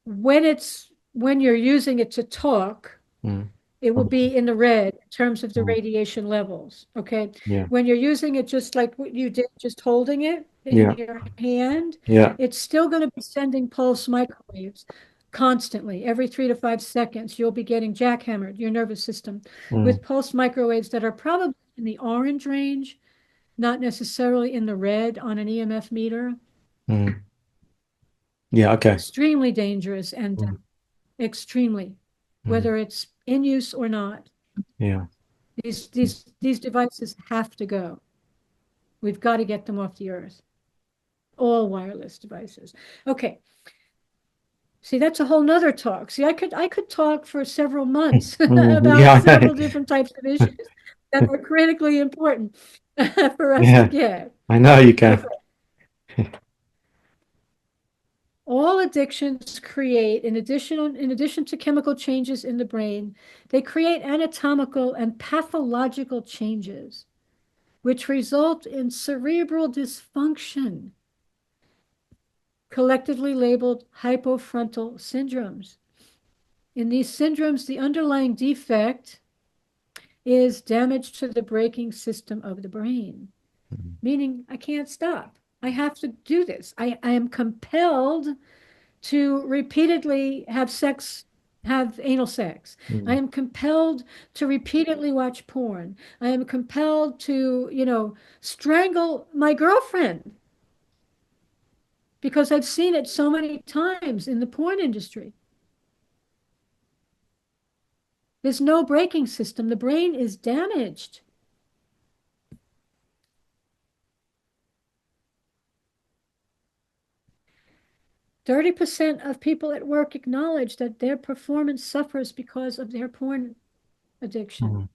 When you're using it to talk, Mm. it will be in the red in terms of the Mm. radiation levels. Okay. Yeah. When you're using it just like what you did, just holding it in Yeah. your hand, Yeah. it's still going to be sending pulse microwaves constantly. Every 3 to 5 seconds, you'll be getting jackhammered, your nervous system, Mm. with pulse microwaves that are probably in the orange range, not necessarily in the red on an EMF meter. Mm. Yeah. Okay. Extremely dangerous and Mm. extremely, Mm. whether it's in use or not. Yeah. These devices have to go. We've got to get them off the earth. All wireless devices. Okay. See, that's a whole nother talk. See, I could talk for several months Mm. about Yeah. I several know. different types of issues that are critically important for us to Yeah. get. I know you Okay. can. All addictions create, in addition to chemical changes in the brain, they create anatomical and pathological changes, which result in cerebral dysfunction, collectively labeled hypofrontal syndromes. In these syndromes, the underlying defect is damage to the braking system of the brain, meaning I can't stop. I have to do this. I am compelled to repeatedly have anal sex. I Mm. am compelled to repeatedly watch porn. I am compelled to, strangle my girlfriend because I've seen it so many times in the porn industry. There's no braking system. The brain is damaged. "30% of people at work acknowledge that their performance suffers because of their porn addiction. Mm.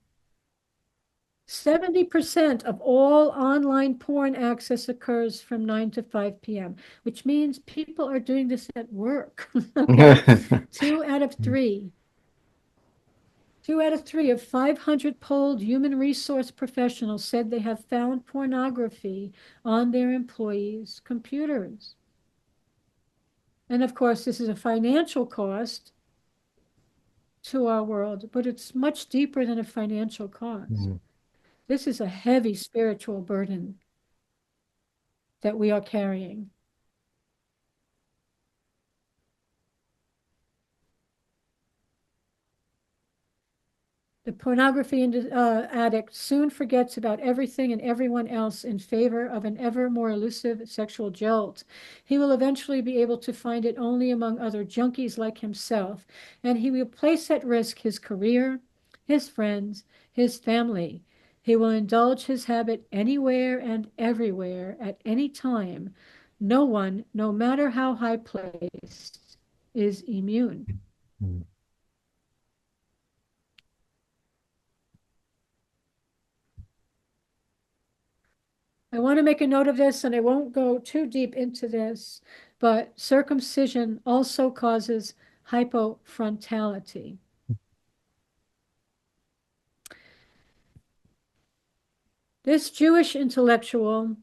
70% of all online porn access occurs from 9 to 5 p.m., which means people are doing this at work. Okay. Two out of three. 2 out of 3 of 500 polled human resource professionals said they have found pornography on their employees' computers. And of course, this is a financial cost to our world, but it's much deeper than a financial cost. Mm. This is a heavy spiritual burden that we are carrying. The pornography addict soon forgets about everything and everyone else in favor of an ever more elusive sexual jolt. He will eventually be able to find it only among other junkies like himself, and he will place at risk his career, his friends, his family. He will indulge his habit anywhere and everywhere at any time. No one, no matter how high placed, is immune. Mm. I want to make a note of this, and I won't go too deep into this, but circumcision also causes hypofrontality. This Jewish intellectual,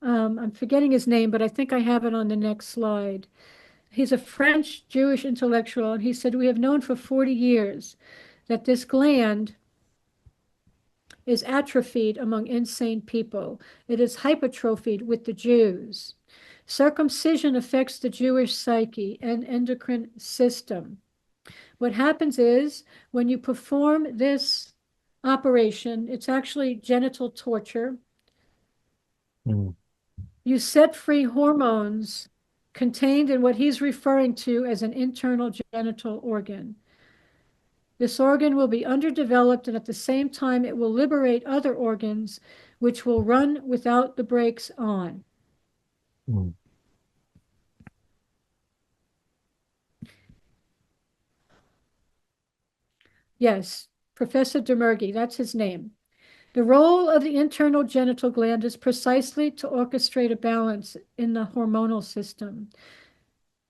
I'm forgetting his name, but I think I have it on the next slide. He's a French Jewish intellectual, and he said, "We have known for 40 years that this gland is atrophied among insane people. It is hypertrophied with the Jews. Circumcision affects the Jewish psyche and endocrine system. What happens is when you perform this operation, it's actually genital torture. Mm. You set free hormones contained in what he's referring to as an internal genital organ. This organ will be underdeveloped, and at the same time, it will liberate other organs which will run without the brakes on." Mm. Yes, Professor Demergy, that's his name. "The role of the internal genital gland is precisely to orchestrate a balance in the hormonal system,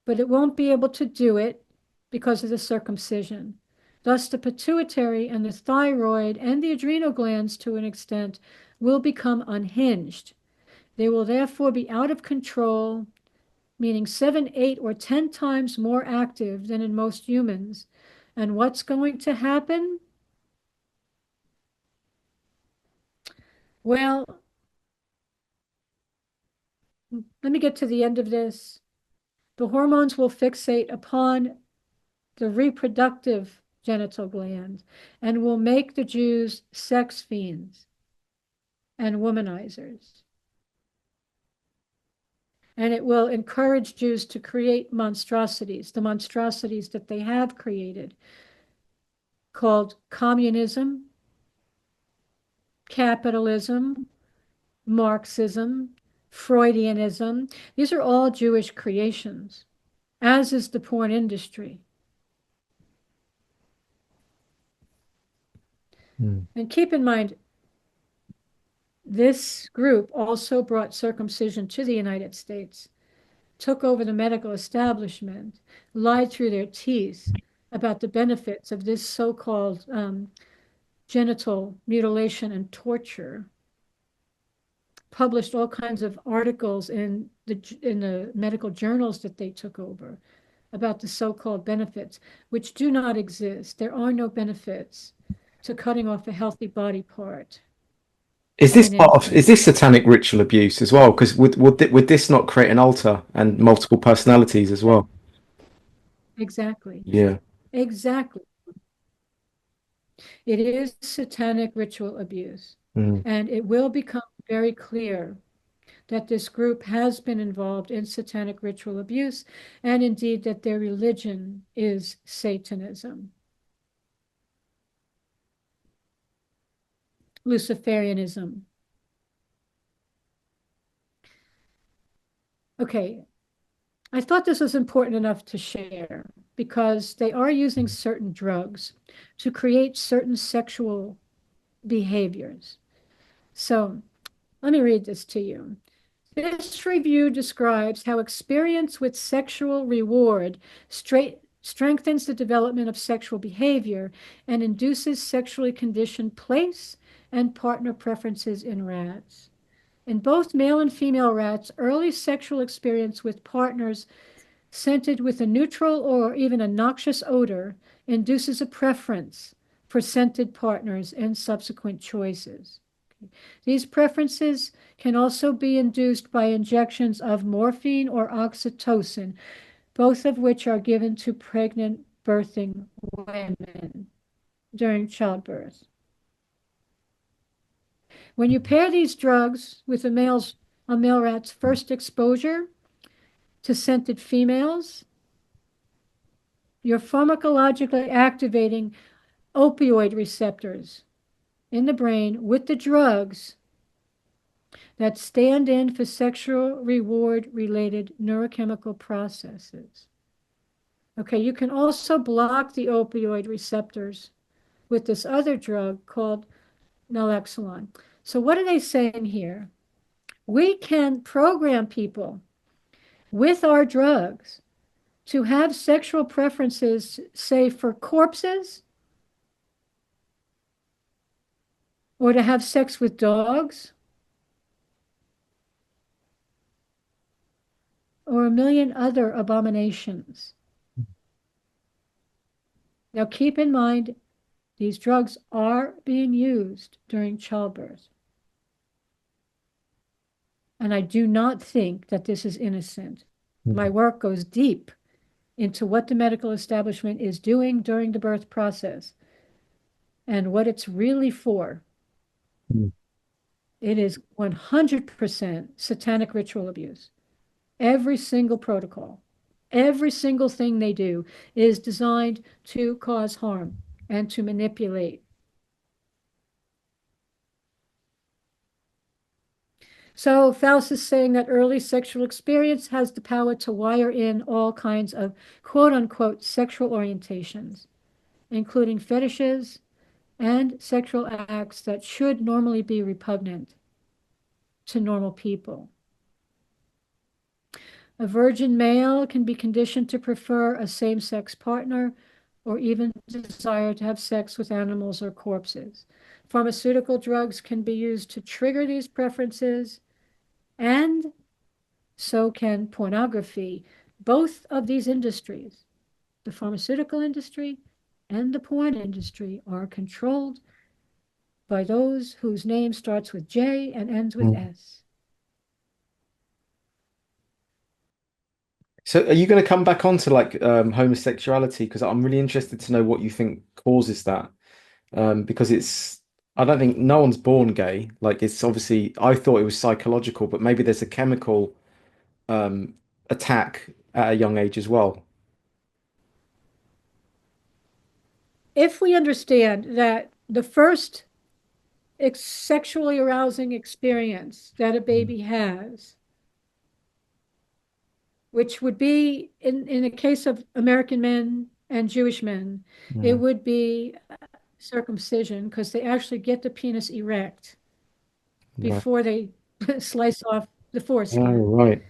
but it won't be able to do it because of the circumcision. Thus, the pituitary and the thyroid and the adrenal glands, to an extent, will become unhinged. They will therefore be out of control, meaning 7, 8, or 10 times more active than in most humans. And what's going to happen? Well, let me get to the end of this. The hormones will fixate upon the reproductive genital gland and will make the Jews sex fiends and womanizers. And it will encourage Jews to create monstrosities, the monstrosities that they have created, called communism, capitalism, Marxism, Freudianism. These are all Jewish creations, as is the porn industry. Mm. And keep in mind, this group also brought circumcision to the United States, took over the medical establishment, lied through their teeth about the benefits of this so-called genital mutilation and torture, published all kinds of articles in the medical journals that they took over about the so-called benefits, which do not exist. There are no benefits to cutting off a healthy body part Is of this an part of, is infant. this satanic ritual abuse as well? Because would this not create an altar and multiple personalities as well? Exactly. Yeah. Exactly. It is satanic ritual abuse. Mm. And it will become very clear that this group has been involved in satanic ritual abuse, and indeed that their religion is Satanism. Luciferianism. Okay, I thought this was important enough to share because they are using certain drugs to create certain sexual behaviors. So let me read this to you. This review describes how experience with sexual reward strengthens the development of sexual behavior and induces sexually conditioned place and partner preferences in rats. In both male and female rats, early sexual experience with partners scented with a neutral or even a noxious odor induces a preference for scented partners and subsequent choices. These preferences can also be induced by injections of morphine or oxytocin, both of which are given to pregnant birthing women during childbirth. When you pair these drugs with a male rat's first exposure to scented females, you're pharmacologically activating opioid receptors in the brain with the drugs that stand in for sexual reward related neurochemical processes. Okay, you can also block the opioid receptors with this other drug called naloxone. So, what are they saying here? We can program people with our drugs to have sexual preferences, say, for corpses or to have sex with dogs or a million other abominations. Now, keep in mind, these drugs are being used during childbirth. And I do not think that this is innocent. My work goes deep into what the medical establishment is doing during the birth process and what it's really for. Mm. It is 100% satanic ritual abuse. Every single protocol, every single thing they do is designed to cause harm and to manipulate. So Faust is saying that early sexual experience has the power to wire in all kinds of quote unquote sexual orientations, including fetishes and sexual acts that should normally be repugnant to normal people. A virgin male can be conditioned to prefer a same-sex partner or even desire to have sex with animals or corpses. Pharmaceutical drugs can be used to trigger these preferences, and so can pornography. Both of these industries, the pharmaceutical industry and the porn industry, are controlled by those whose name starts with J and ends with Mm. S. So, are you going to come back onto like homosexuality? Because I'm really interested to know what you think causes that. Because I don't think no one's born gay. Like, it's obviously, I thought it was psychological, but maybe there's a chemical um, attack at a young age as well. If we understand that the first sexually arousing experience that a Mm. baby has, which would be in the case of American men and Jewish men, it Mm. would be circumcision because they actually get the penis erect Right. before they slice off the Oh, foreskin. right.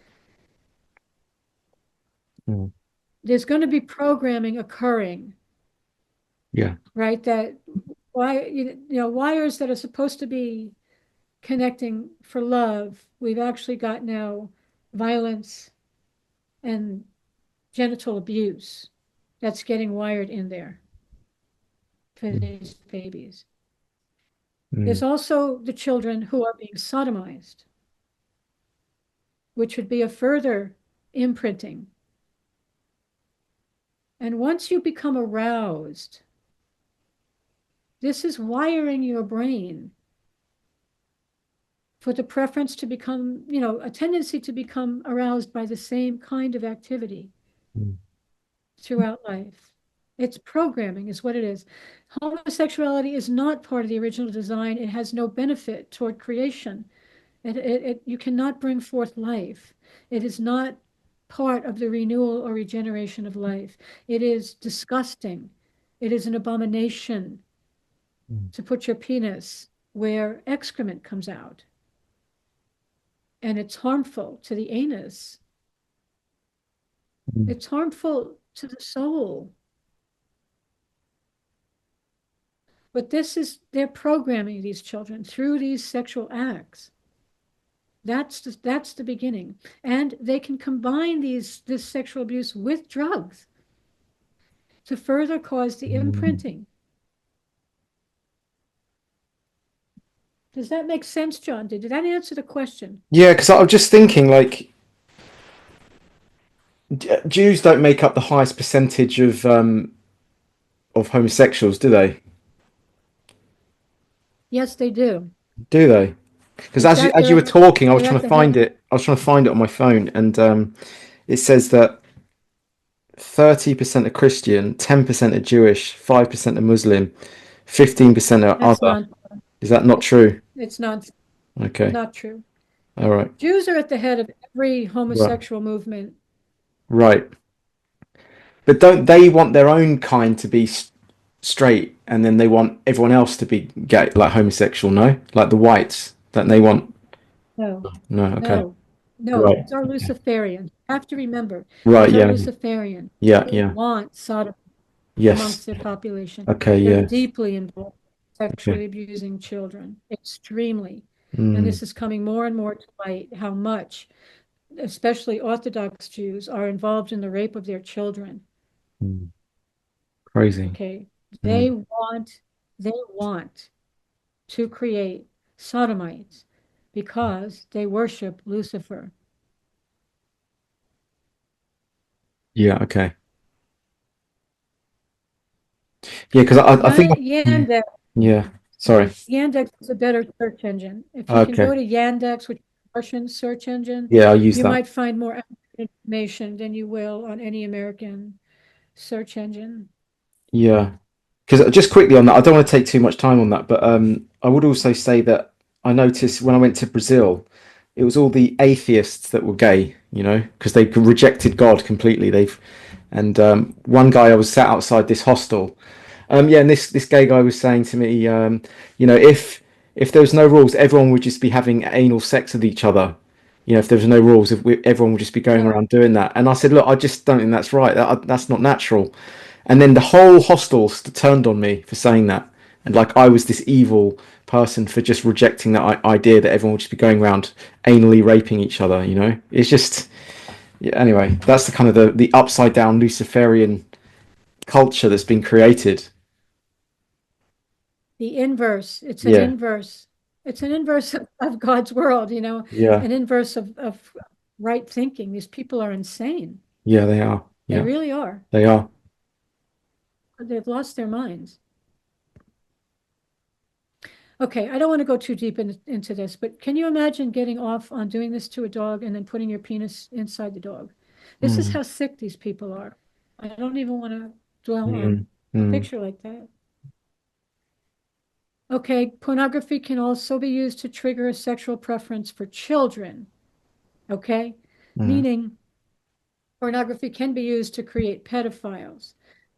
Mm. There's going to be programming occurring, Yeah. right? That wires that are supposed to be connecting for love, we've actually got now violence and genital abuse that's getting wired in there for Mm. these babies. There's Mm. also the children who are being sodomized, which would be a further imprinting. And once you become aroused, this is wiring your brain for the preference to become, a tendency to become aroused by the same kind of activity Mm. throughout life. It's programming, is what it is. Homosexuality is not part of the original design. It has no benefit toward creation. You cannot bring forth life. It is not part of the renewal or regeneration of life. It is disgusting. It is an abomination Mm. to put your penis where excrement comes out. And it's harmful to the anus. Mm. It's harmful to the soul. But they're programming these children through these sexual acts. That's the beginning. And they can combine this sexual abuse with drugs to further cause the Mm. imprinting. Does that make sense, John? Did that answer the question? Yeah, because I was just thinking, like, Jews don't make up the highest percentage of homosexuals, do they? Yes, they do. Do they? Because In fact, as you were talking, I was they're trying at to the head. find it. I was trying to find it on my phone, and it says that 30% are Christian, 10% are Jewish, 5% are Muslim, 15% are That's other. not. Is that not true? It's not Okay. not true. All right. Jews are at the head of every Right. homosexual movement. Right. But don't they want their own kind to be straight, and then they want everyone else to be gay, like homosexual? No, like the whites. That they want. No, No. Okay. no, no. Right. Those are Okay. Luciferian. You have to remember, Right. those are Yeah. Luciferian. Yeah. They Yeah. want sodomy Yes. amongst their population. Okay. They're Yeah. deeply involved in Okay. sexually abusing children, extremely. And Mm. this is coming more and more to light how much, especially Orthodox Jews, are involved in the rape of their children. Mm. Crazy. Okay. Mm. They want to create sodomites because they worship Lucifer. Yeah. Okay. Yeah. Because I think. Mm. Yandex, Yeah. Sorry. Yandex is a better search engine. If you can Okay. go to Yandex, which is a Russian search engine, Yeah. I'll use you that. might find more accurate information than you will on any American search engine. Yeah. Because just quickly on that, I don't want to take too much time on that, but I would also say that I noticed when I went to Brazil, it was all the atheists that were gay, because they rejected God completely. And one guy, I was sat outside this hostel, yeah, and this gay guy was saying to me, if there was no rules, everyone would just be having anal sex with each other. If there was no rules, everyone would just be going No, around doing that. And I said, look, I just don't think that's right. That's not natural. And then the whole hostel turned on me for saying that, and like I was this evil person for just rejecting that idea that everyone would just be going around anally raping each other. It's just, yeah, anyway. That's the kind of the upside down Luciferian culture that's been created. the inverse. It's an Yeah, inverse. It's an inverse of God's world, yeah, an inverse of right thinking. These people are insane. yeah. They are. They Yeah, really are. they are. They've lost their minds. Okay, I don't want to go too deep into this, but can you imagine getting off on doing this to a dog and then putting your penis inside the dog? This is Mm, how sick these people are. I don't even want to dwell mm, on a mm, picture like that. Okay, pornography can also be used to trigger a sexual preference for children. Okay, mm, meaning pornography can be used to create pedophiles.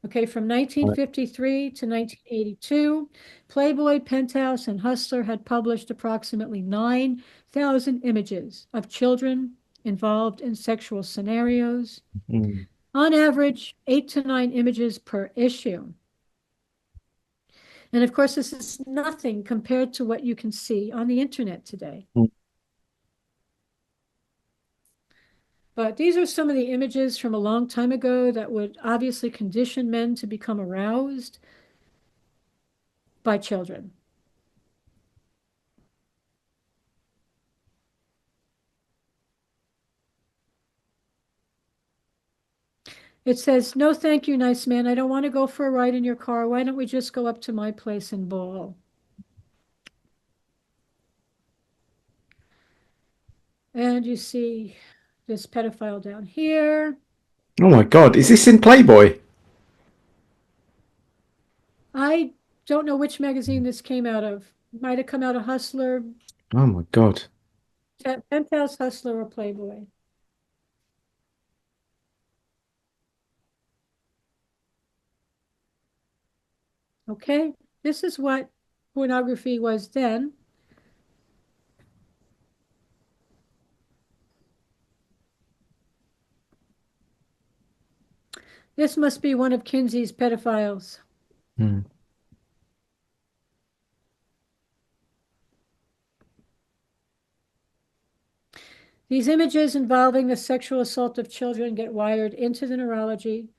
Okay, from right, 1953 to 1982, Playboy, Penthouse, and Hustler had published approximately 9,000 images of children involved in sexual scenarios. mm, On average, 8 to 9 images per issue. And of course, this is nothing compared to what you can see on the internet today. mm. But these are some of the images from a long time ago that would obviously condition men to become aroused by children. It says, no, thank you, nice man. I don't want to go for a ride in your car. Why don't we just go up to my place and bowl? And you see this pedophile down here. Oh my God, is this in Playboy? I don't know which magazine this came out of. Might have come out of Hustler, Oh my God. Penthouse, Hustler, or Playboy. Okay, this is what pornography was then. This must be one of Kinsey's pedophiles. Mm. These images involving the sexual assault of children get wired into the neurology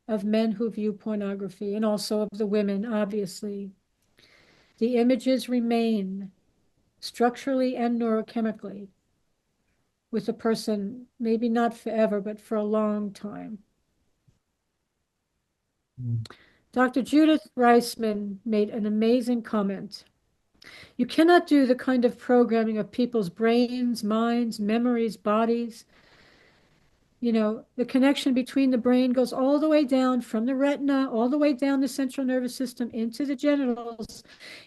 of men who view pornography and also of the women, obviously. The images remain structurally and neurochemically with the person, maybe not forever, but for a long time. Dr. Judith Reisman made an amazing comment. You cannot do the kind of programming of people's brains, minds, memories, bodies. The connection between the brain goes all the way down from the retina, all the way down the central nervous system into the genitals.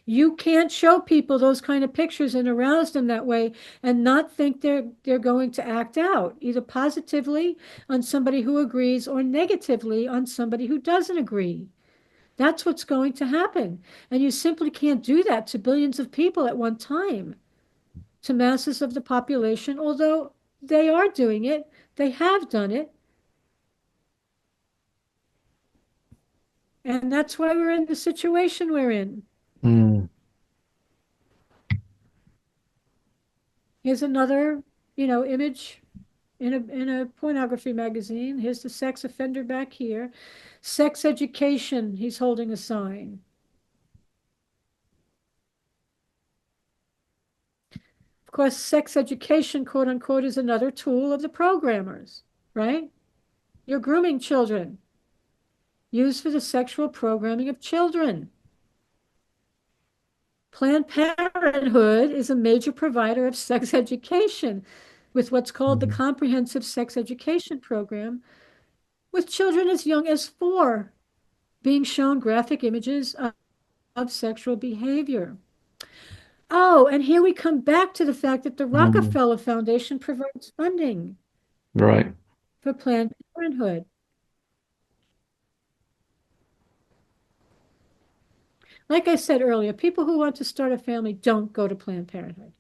You can't show people those kind of pictures and arouse them that way and not think they're going to act out, either positively on somebody who agrees or negatively on somebody who doesn't agree. That's what's going to happen. And you simply can't do that to billions of people at one time, to masses of the population, although they are doing it. They have done it. And that's why we're in the situation we're in. Mm. Here's another, image in a pornography magazine. Here's the sex offender back here. Sex education, he's holding a sign. Of course, sex education, quote unquote, is another tool of the programmers, right? You're grooming children, used for the sexual programming of children. Planned Parenthood is a major provider of sex education with what's called the Mm. Comprehensive Sex Education Program, with children as young as 4 being shown graphic images of sexual behavior. Oh, and here we come back to the fact that the Mm. Rockefeller Foundation provides funding Right. for Planned Parenthood. Like I said earlier, people who want to start a family don't go to Planned Parenthood.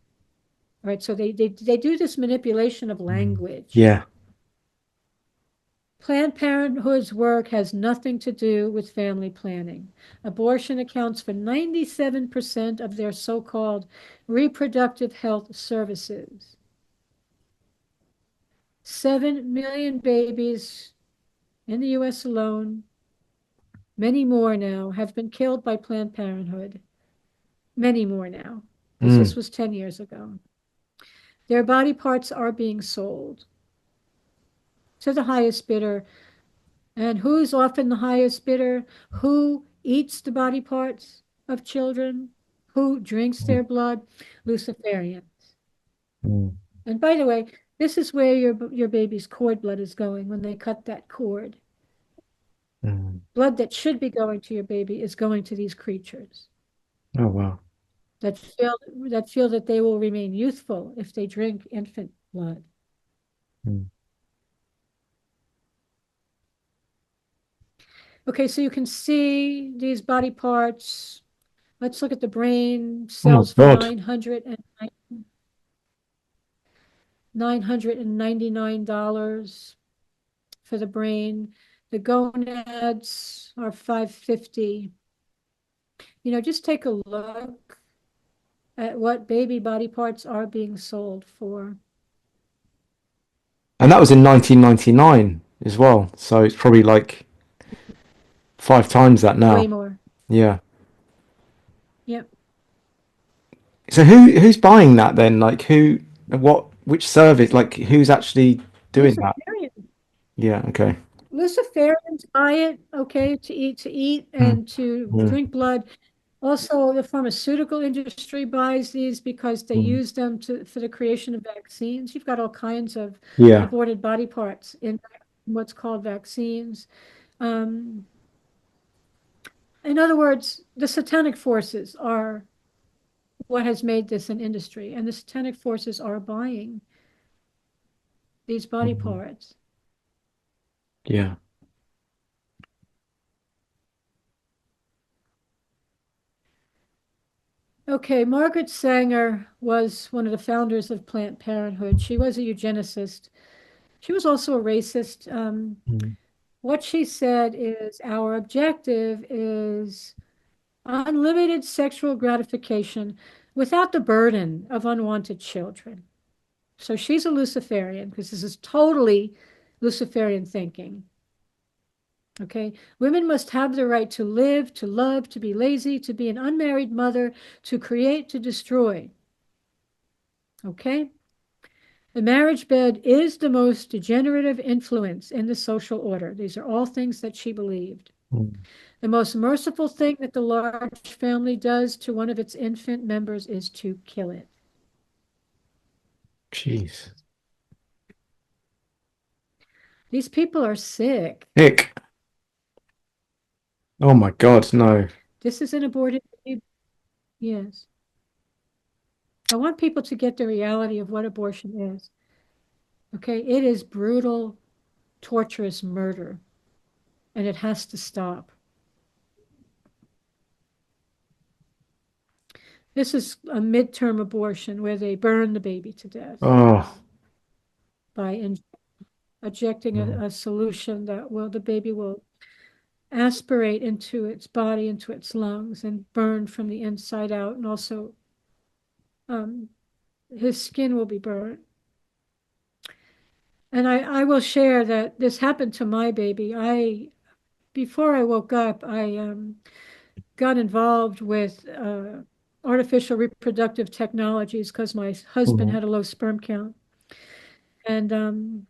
All right, so they do this manipulation of Mm. language. Yeah. Planned Parenthood's work has nothing to do with family planning. Abortion accounts for 97% of their so-called reproductive health services. 7 million babies in the US alone, many more now, have been killed by Planned Parenthood. Many more now, because Mm. this was 10 years ago. Their body parts are being sold to the highest bidder. And who's often the highest bidder? Who eats the body parts of children? Who drinks Mm. their blood? Luciferians. Mm. And by the way, this is where your baby's cord blood is going when they cut that cord. Mm. Blood that should be going to your baby is going to these creatures Oh wow. that feel that they will remain youthful if they drink infant blood. Mm. Okay, so you can see these body parts. Let's look at the brain. Oh my Sells for God. $999 for the brain. The gonads are $550. Just take a look at what baby body parts are being sold for. And that was in 1999 as well. So it's probably like 5 times that now. Way more. Yeah. Yep. So who's buying that then? Like who, what, which service? Like who's actually doing that? Luciferian. Yeah. Okay. Luciferians buy it, okay, to eat Mm. and to Mm. drink blood. Also, the pharmaceutical industry buys these because they Mm. use them for the creation of vaccines. You've got all kinds of Yeah. aborted body parts in what's called vaccines. Um, In other words, the satanic forces are what has made this an industry, and the satanic forces are buying these body Mhm. parts. Yeah. Okay, Margaret Sanger was one of the founders of Planned Parenthood. She was a eugenicist. She was also a racist. Mm. What she said is our objective is unlimited sexual gratification without the burden of unwanted children. So she's a Luciferian because this is totally Luciferian thinking. Okay. Women must have the right to live, to love, to be lazy, to be an unmarried mother, to create, to destroy. Okay. The marriage bed is the most degenerative influence in the social order. These are all things that she believed. Mm. The most merciful thing that the large family does to one of its infant members is to kill it. Jeez. These people are sick. Hick. Oh my God, no. This is an aborted baby. Yes. I want people to get the reality of what abortion is. Okay. It is brutal, torturous murder, and it has to stop. This is a midterm abortion where they burn the baby to death Oh. by injecting Mm. a solution that will, the baby will aspirate into its body, into its lungs, and burn from the inside out. And also, um, his skin will be burnt. And I will share that this happened to my baby. Before I woke up, I got involved with artificial reproductive technologies because my husband Mm. had a low sperm count. And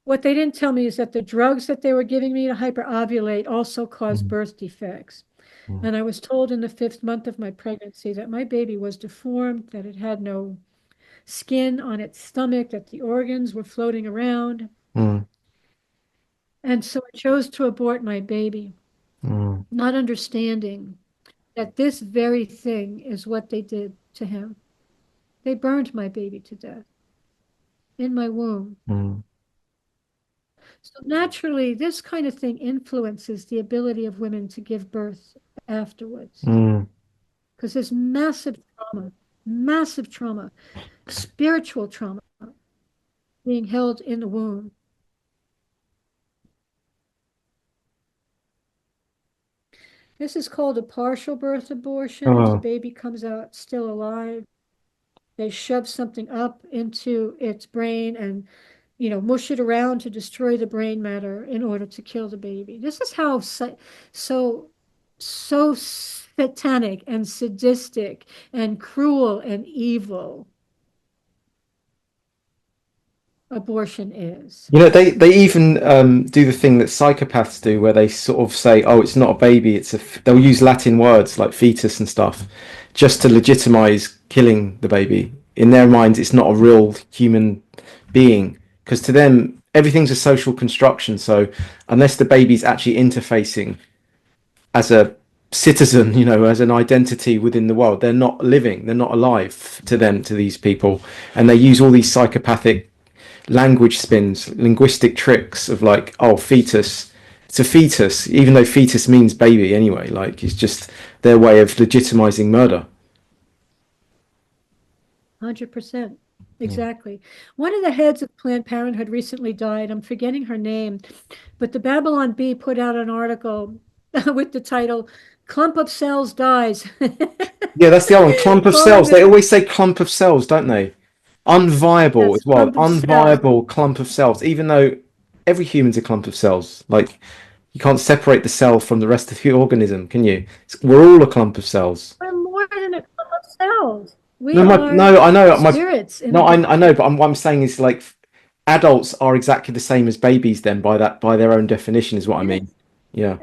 what they didn't tell me is that the drugs that they were giving me to hyperovulate also caused Mm. birth defects. Mm. And I was told in the 5th month of my pregnancy that my baby was deformed, that it had no skin on its stomach, that the organs were floating around. Mm. And so I chose to abort my baby, Mm. not understanding that this very thing is what they did to him. They burned my baby to death in my womb. Mm. So naturally, this kind of thing influences the ability of women to give birth afterwards Mm. because there's massive trauma, spiritual trauma being held in the womb. This is called a partial birth abortion. If the Oh. baby comes out still alive, they shove something up into its brain and, mush it around to destroy the brain matter in order to kill the baby. This is how so so satanic and sadistic and cruel and evil abortion is. They even do the thing that psychopaths do, where they sort of say, "Oh, it's not a baby; they'll use Latin words like fetus and stuff, just to legitimize killing the baby. In their minds, it's not a real human being, because to them, everything's a social construction. So unless the baby's actually interfacing as a citizen, as an identity within the world, they're not living, they're not alive to them, to these people, and they use all these psychopathic language spins, linguistic tricks of like, oh, fetus. It's a fetus, even though fetus means baby anyway. Like, it's just their way of legitimizing murder. 100%. Yeah. Exactly. One of the heads of Planned Parenthood recently died. I'm forgetting her name, but the Babylon Bee put out an article with the title "Clump of Cells Dies." Yeah, that's the other one. Clump of Calling cells. They this, always say clump of cells, don't they? Unviable yes, as well. clump of cells. Unviable clump of cells, even though every human's a clump of cells. Like, you can't separate the cell from the rest of the organism, can you? We're all a clump of cells. We're more than a clump of cells. We No, are no, I know. spirits in No, a I body. know, but what I'm saying is like adults are exactly the same as babies. Then by their own definition is what I Yes. mean. Yeah.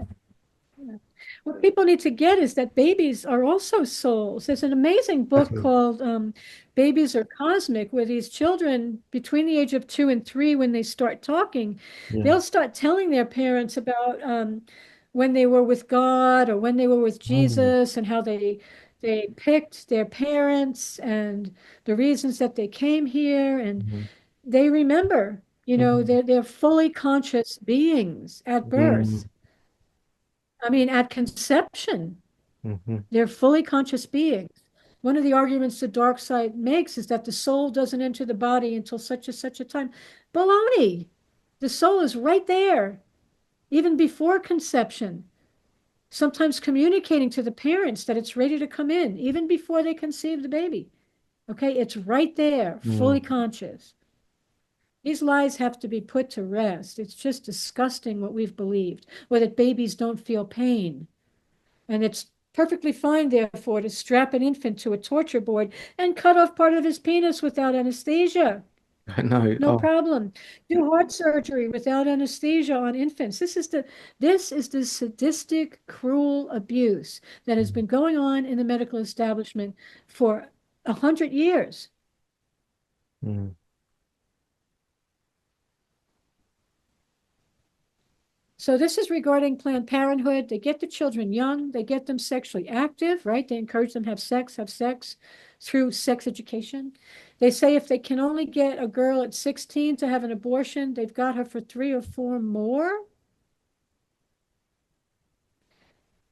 Yeah. What people need to get is that babies are also souls. There's an amazing book Exactly. called Babies Are Cosmic, where these children between the age of 2 and 3, when they start talking, Yeah. they'll start telling their parents about when they were with God or when they were with Mm, Jesus, and how they picked their parents and the reasons that they came here, and mhm, they remember, mhm, they're fully conscious beings at birth. mm, I mean, at conception, mhm. they're fully conscious beings. One of the arguments the dark side makes is that the soul doesn't enter the body until such and such a time. Baloney! The soul is right there, even before conception, sometimes communicating to the parents that it's ready to come in, even before they conceive the baby. Okay, it's right there, fully Mm. conscious. These lies have to be put to rest. It's just disgusting what we've believed, or that babies don't feel pain. And it's perfectly fine, therefore, to strap an infant to a torture board and cut off part of his penis without anesthesia. I know. No Oh, problem. Do heart surgery without anesthesia on infants. This is the sadistic, cruel abuse that has mm, been going on in the medical establishment for 100 years. mm, So this is regarding Planned Parenthood. They get the children young, they get them sexually active, right? They encourage them to have sex through sex education. They say if they can only get a girl at 16 to have an abortion, they've got her for 3 or 4 more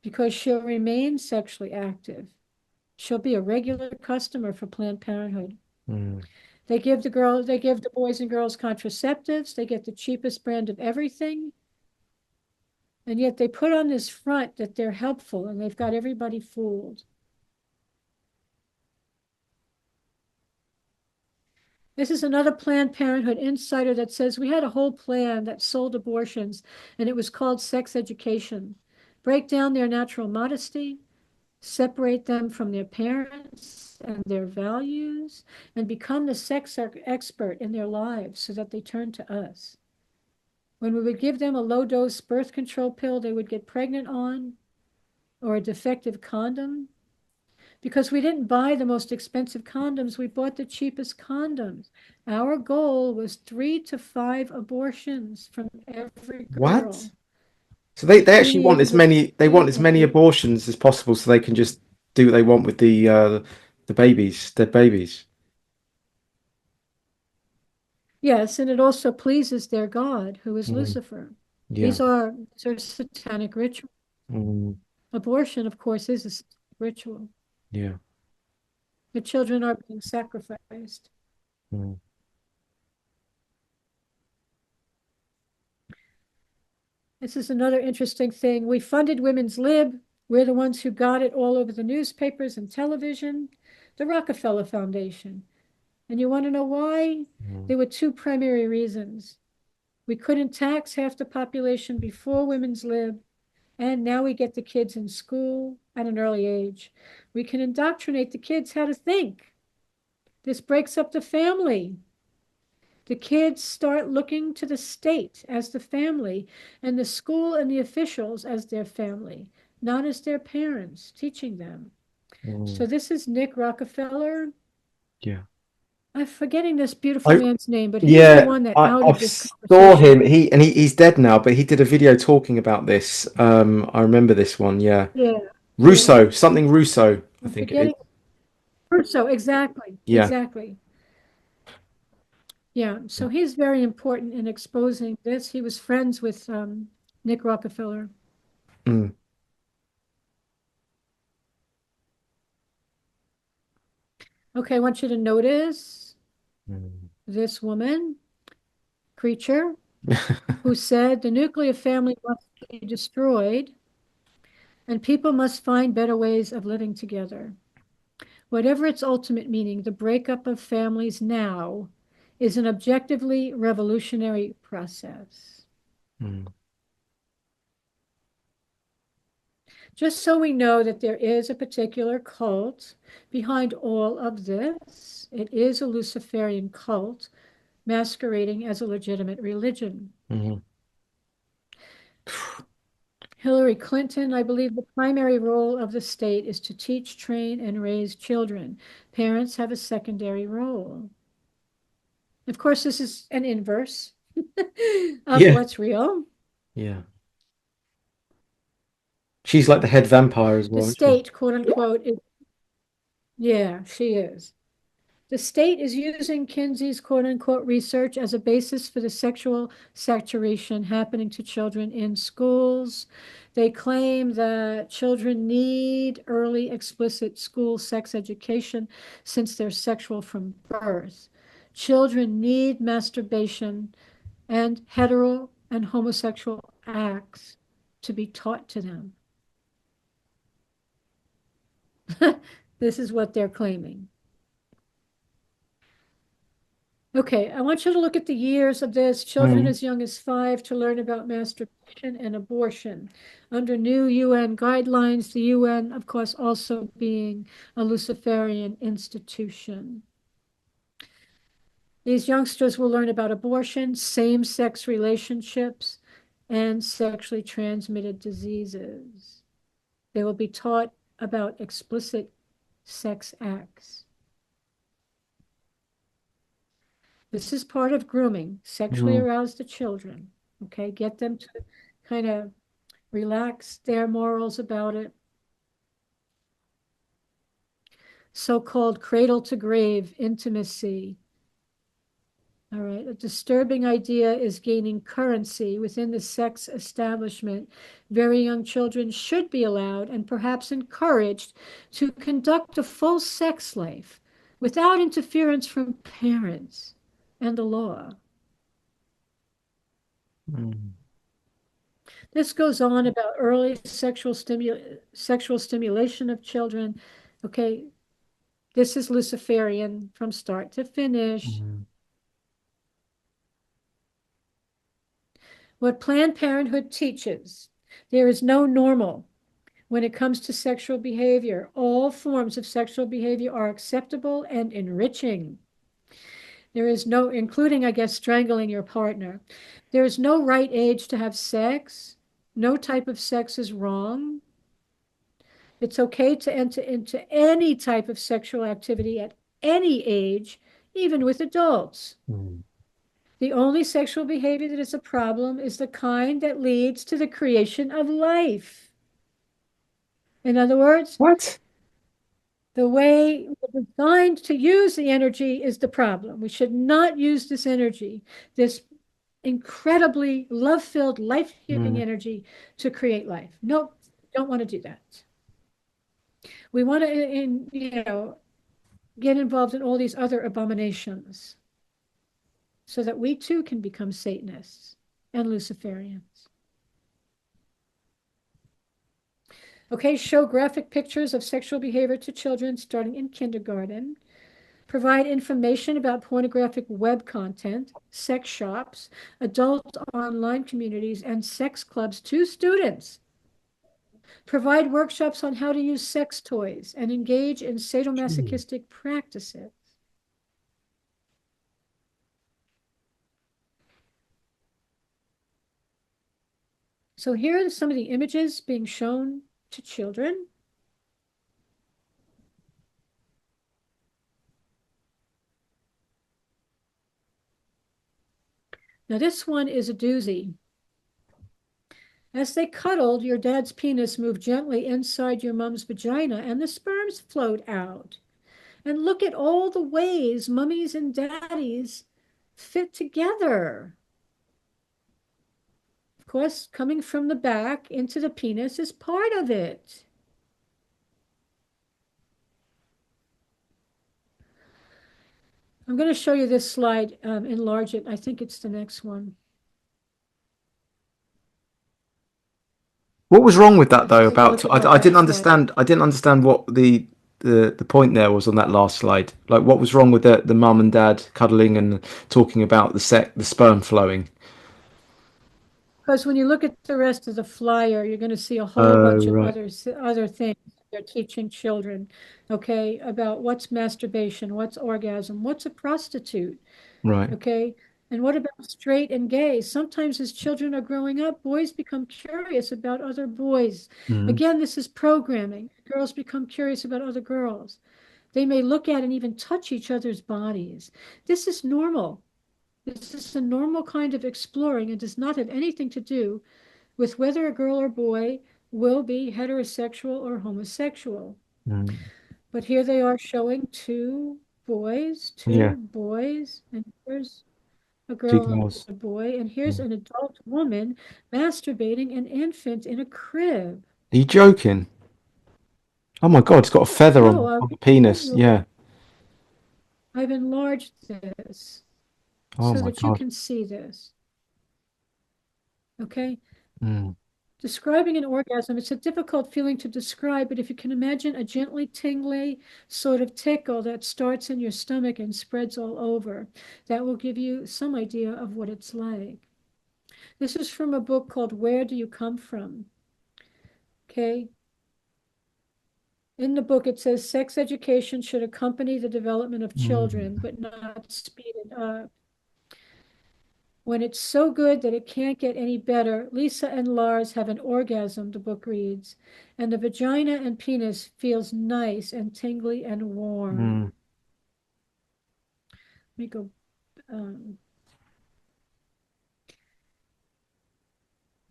because she'll remain sexually active. She'll be a regular customer for Planned Parenthood. mm. They give the boys and girls contraceptives, they get the cheapest brand of everything. And yet they put on this front that they're helpful and they've got everybody fooled. This is another Planned Parenthood insider that says we had a whole plan that sold abortions and it was called sex education. Break down their natural modesty, separate them from their parents and their values, and become the sex expert in their lives so that they turn to us. When we would give them a low dose birth control pill they would get pregnant on, or a defective condom, because we didn't buy the most expensive condoms, we bought the cheapest condoms. Our goal was 3 to 5 abortions from every What? girl. So they actually want Teenagers as at many 16 and eight. abortions as possible so they can just do what they want with the babies, their babies. Yes, and it also pleases their God, who is Mm, Lucifer. yeah. These are satanic rituals. Mm, Abortion, of course, is a satanic ritual. yeah. The children are being sacrificed. Mm, This is another interesting thing. We funded Women's Lib. We're the ones who got it all over the newspapers and television. The Rockefeller Foundation. And you want to know why? mm, There were two primary reasons. We couldn't tax half the population before Women's Lib, and now we get the kids in school at an early age. We can indoctrinate the kids how to think. This breaks up the family. The kids start looking to the state as the family, and the school and the officials as their family, not as their parents, teaching them. mm, So this is Nick Rockefeller. yeah. I'm forgetting this beautiful I man's name, but he's the Yeah, one that I outed this saw him. conversation. He's dead now, but he did a video talking about this. I remember this one. Yeah, Yeah, yeah. Russo, something Russo, I I'm think it is. forgetting. So exactly, Yeah. exactly. Yeah. Yeah. So he's very important in exposing this. He was friends with Nick Rockefeller. Mm, Okay, I want you to notice mm. this woman, creature, who said the nuclear family must be destroyed and people must find better ways of living together. Whatever its ultimate meaning, the breakup of families now is an objectively revolutionary process. Mm, Just so we know that there is a particular cult behind all of this, it is a Luciferian cult masquerading as a legitimate religion. mhm, Hillary Clinton, I believe the primary role of the state is to teach, train, and raise children. Parents have a secondary role. Of course, this is an inverse of yeah. what's real. Yeah. She's like the head vampire as The well, isn't she? state, quote unquote, is, yeah, she is. The state is using Kinsey's quote unquote research as a basis for the sexual saturation happening to children in schools. They claim that children need early explicit school sex education since they're sexual from birth. Children need masturbation and hetero and homosexual acts to be taught to them. This is what they're claiming. Okay, I want you to look at the years of this. Children Mm. as young as 5 to learn about masturbation and abortion. Under new UN guidelines, the UN, of course, also being a Luciferian institution. These youngsters will learn about abortion, same-sex relationships, and sexually transmitted diseases. They will be taught about explicit sex acts. This is part of grooming, sexually Mm. arouse the children. Okay, get them to kind of relax their morals about it. So-called cradle to grave intimacy. All right, a disturbing idea is gaining currency within the sex establishment. Very young children should be allowed and perhaps encouraged to conduct a full sex life without interference from parents and the law. Mm. This goes on about early sexual stimulation of children. Okay, this is Luciferian from start to finish. Mm. What Planned Parenthood teaches, there is no normal when it comes to sexual behavior. All forms of sexual behavior are acceptable and enriching. There is no, including, I guess, strangling your partner. There is no right age to have sex. No type of sex is wrong. It's okay to enter into any type of sexual activity at any age, even with adults. Mm. The only sexual behavior that is a problem is the kind that leads to the creation of life. In other words, What? the way we're designed to use the energy is the problem. We should not use this energy, this incredibly love-filled, life-giving Mm. energy to create life. Nope, don't want to do that. We want to, get involved in all these other abominations so that we too can become Satanists and Luciferians. Okay, show graphic pictures of sexual behavior to children starting in kindergarten. Provide information about pornographic web content, sex shops, adult online communities, and sex clubs to students. Provide workshops on how to use sex toys and engage in Mm. sadomasochistic practices. So here are some of the images being shown to children. Now this one is a doozy. As they cuddled, your dad's penis moved gently inside your mom's vagina and the sperms flowed out. And look at all the ways mummies and daddies fit together. Of course, coming from the back into the penis is part of it. I'm going to show you this slide, enlarge it. I think it's the next one. What was wrong with that Let's though? take a About look at that next slide. I didn't understand what the point there was on that last slide. Like, what was wrong with the mum and dad cuddling and talking about the sperm flowing? Because when you look at the rest of the flyer, you're going to see a whole Oh, bunch of right. other things they're teaching children, okay, about what's masturbation, what's orgasm, what's a prostitute, Right. okay, and what about straight and gay? Sometimes as children are growing up, boys become curious about other boys. Mm. Again, this is programming. Girls become curious about other girls. They may look at and even touch each other's bodies. This is normal. This is a normal kind of exploring and does not have anything to do with whether a girl or boy will be heterosexual or homosexual. Mm. But here they are showing Yeah. two boys, and here's a Two girl and girls. a boy, and here's Mm. an adult woman masturbating an infant in a crib. Are you joking? Oh my God, it's got a feather No, on the penis. I've Yeah. I've enlarged this Oh so my that you God. can see this. Okay? Mm. Describing an orgasm, it's a difficult feeling to describe, but if you can imagine a gently tingly sort of tickle that starts in your stomach and spreads all over, that will give you some idea of what it's like. This is from a book called Where Do You Come From? Okay. In the book, it says sex education should accompany the development of children, Mm. but not speed it up. When it's so good that it can't get any better, Lisa and Lars have an orgasm, the book reads, and the vagina and penis feels nice and tingly and warm. Mm. Let me go. Um,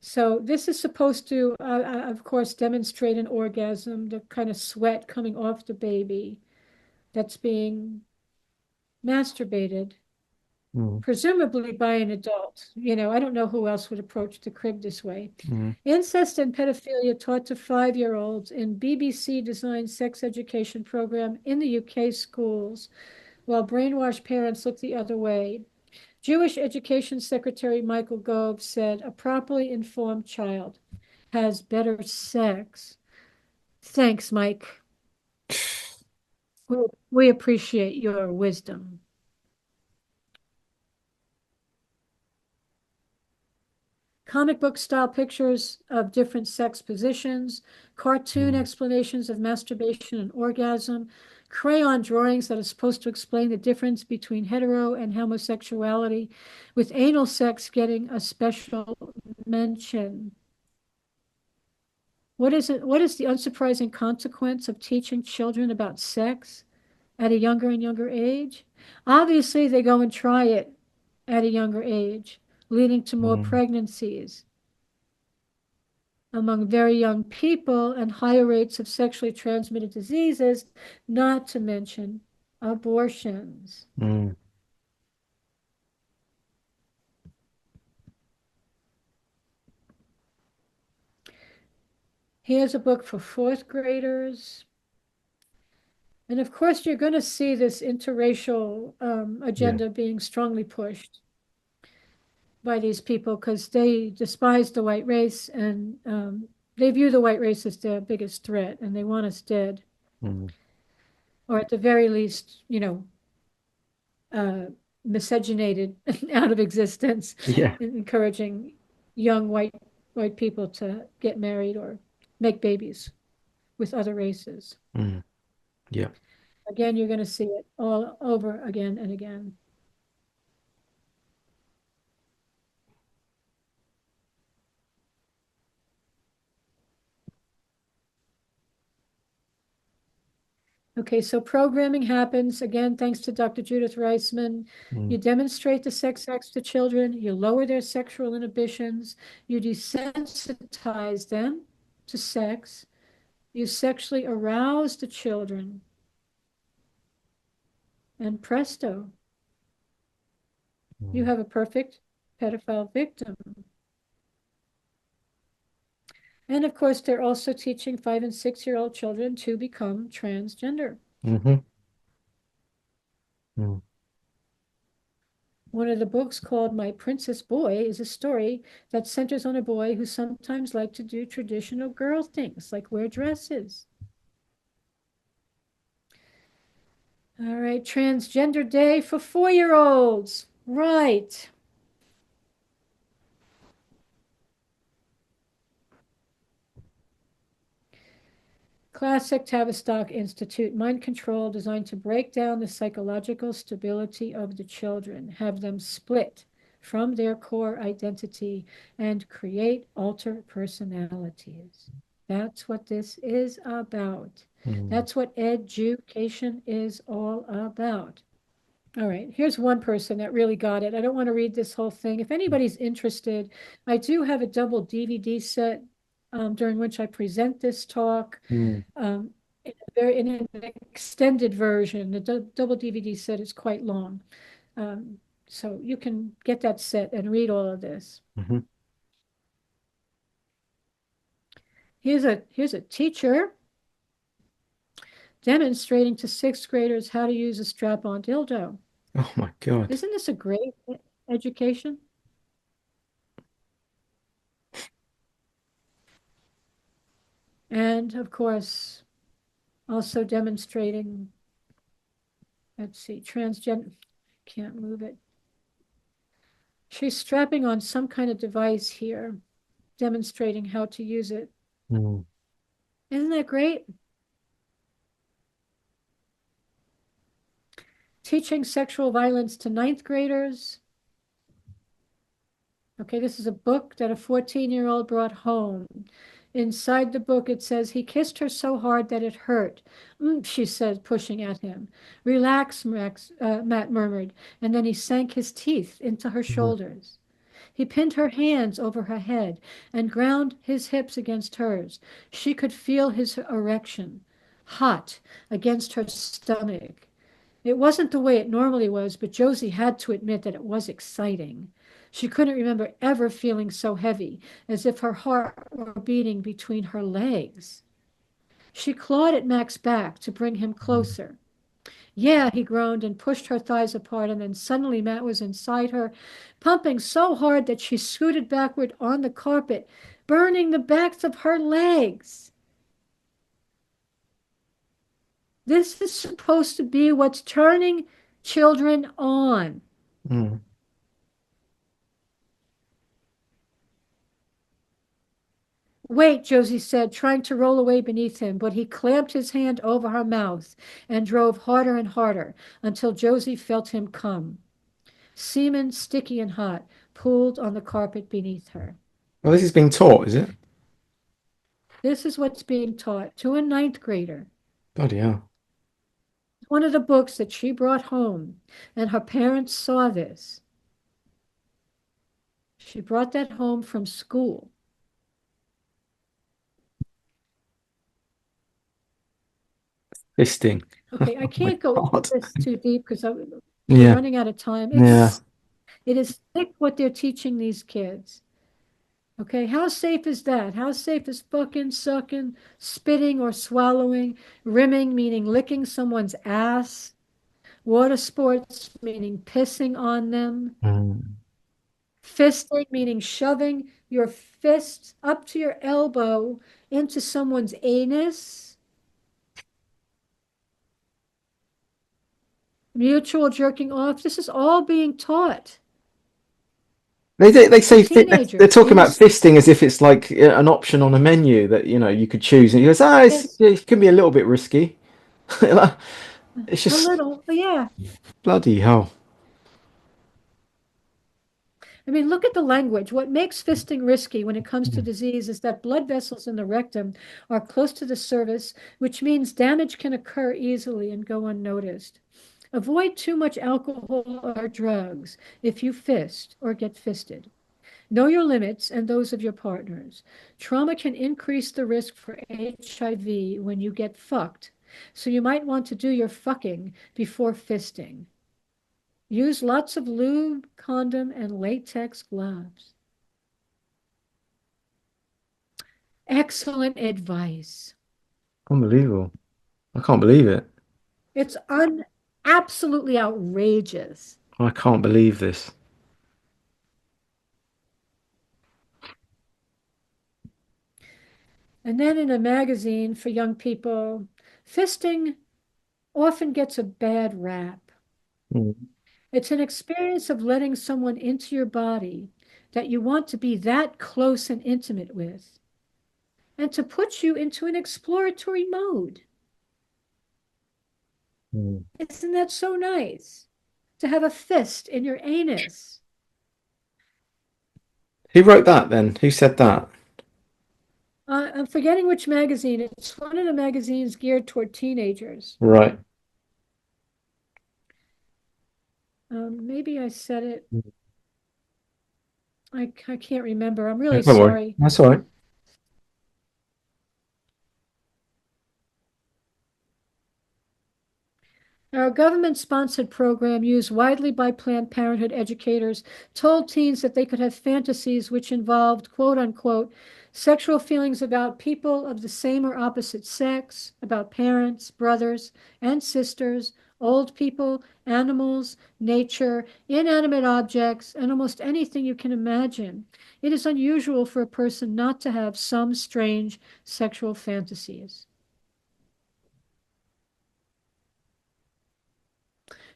so this is supposed to, of course, demonstrate an orgasm, the kind of sweat coming off the baby that's being masturbated, Mm. presumably by an adult. I don't know who else would approach the crib this way. Mm. Incest and pedophilia taught to 5-year-olds in BBC-designed sex education program in the UK schools, while brainwashed parents look the other way. Jewish Education Secretary Michael Gove said, "A properly informed child has better sex." Thanks, Mike. We appreciate your wisdom. Comic book style pictures of different sex positions, cartoon Mm. explanations of masturbation and orgasm, crayon drawings that are supposed to explain the difference between hetero and homosexuality, with anal sex getting a special mention. What is it? What is the unsurprising consequence of teaching children about sex at a younger and younger age? Obviously, they go and try it at a younger age, leading to more Mm. pregnancies among very young people and higher rates of sexually transmitted diseases, not to mention abortions. Mm. Here's a book for fourth graders. And of course, you're going to see this interracial Yeah. agenda being strongly pushed by these people because they despise the white race and they view the white race as their biggest threat and they want us dead, Mm. or at the very least, uh, miscegenated out of existence, Yeah. encouraging young white people to get married or make babies with other races. Mm. Yeah. Again, you're going to see it all over again and again. Okay, so programming happens again, thanks to Dr. Judith Reisman. You Mm. demonstrate the sex acts to children, you lower their sexual inhibitions, you desensitize them to sex, you sexually arouse the children, and presto, you Mm. have a perfect pedophile victim. And of course, they're also teaching 5 and 6-year-old children to become transgender. Mhm. Mm. One of the books called My Princess Boy is a story that centers on a boy who sometimes liked to do traditional girl things like wear dresses. All right, Transgender Day for 4-year-olds. Right. Classic Tavistock Institute, mind control designed to break down the psychological stability of the children, have them split from their core identity, and create alter personalities. That's what this is about. Mm. That's what education is all about. All right, here's one person that really got it. I don't want to read this whole thing. If anybody's interested, I do have a double DVD set during which I present this talk. Mm. Um, in an extended version. The double DVD set is quite long. Um, so you can get that set and read all of this. Mhm. Here's a teacher demonstrating to sixth graders how to use a strap-on dildo. Oh my God. Isn't this a great education? And of course, also demonstrating, let's see, transgender, can't move it. She's strapping on some kind of device here, demonstrating how to use it. Mm. Isn't that great? Teaching sexual violence to ninth graders. Okay, this is a book that a 14-year-old brought home. Inside the book, it says, he kissed her so hard that it hurt. She said, pushing at him. Relax, Matt murmured, and then he sank his teeth into her Mhm. shoulders. He pinned her hands over her head and ground his hips against hers. She could feel his erection, hot against her stomach. It wasn't the way it normally was, but Josie had to admit that it was exciting. She couldn't remember ever feeling so heavy, as if her heart were beating between her legs. She clawed at Mac's back to bring him closer. Yeah, he groaned and pushed her thighs apart, and then suddenly Matt was inside her, pumping so hard that she scooted backward on the carpet, burning the backs of her legs. This is supposed to be what's turning children on. Mm. Wait, Josie said, trying to roll away beneath him, but he clamped his hand over her mouth and drove harder and harder until Josie felt him come. Semen, sticky and hot, pooled on the carpet beneath her. Well, this is being taught, is it? This is what's being taught to a ninth grader. Bloody hell. One of the books that she brought home, and her parents saw this. She brought that home from school. Fisting. Okay, I Oh my can't go into God. this too deep because we're Yeah. running out of time. Yeah. It is thick what they're teaching these kids. Okay, how safe is that? How safe is fucking, sucking, spitting, or swallowing? Rimming, meaning licking someone's ass. Water sports, meaning pissing on them. Mm. Fisting, meaning shoving your fist up to your elbow into someone's anus. Mutual jerking off. This is all being taught They to say they're teenagers talking in about this. fisting as if it's like an option on a menu that you could choose. And he goes, Yes, it can be a little bit risky. It's a just little, yeah. bloody hell. I mean, look at the language. What makes fisting risky when it comes to Mm. disease is that blood vessels in the rectum are close to the cervix, which means damage can occur easily and go unnoticed. Avoid too much alcohol or drugs if you fist or get fisted. Know your limits and those of your partners. Trauma can increase the risk for HIV when you get fucked, so you might want to do your fucking before fisting. Use lots of lube, condom, and latex gloves. Excellent advice. Unbelievable. I can't believe it. It's absolutely outrageous. I can't believe this. And then in a magazine for young people, fisting often gets a bad rap. Mm. It's an experience of letting someone into your body that you want to be that close and intimate with, and to put you into an exploratory mode. Mm. Isn't that so nice? To have a fist in your anus. Who wrote that then? Who said that? I'm forgetting which magazine. It's one of the magazines geared toward teenagers. Right. Maybe I said it. I can't remember. I'm really Don't worry. sorry. That's all right. Our government-sponsored program, used widely by Planned Parenthood educators, told teens that they could have fantasies which involved, quote unquote, sexual feelings about people of the same or opposite sex, about parents, brothers and sisters, old people, animals, nature, inanimate objects, and almost anything you can imagine. It is unusual for a person not to have some strange sexual fantasies.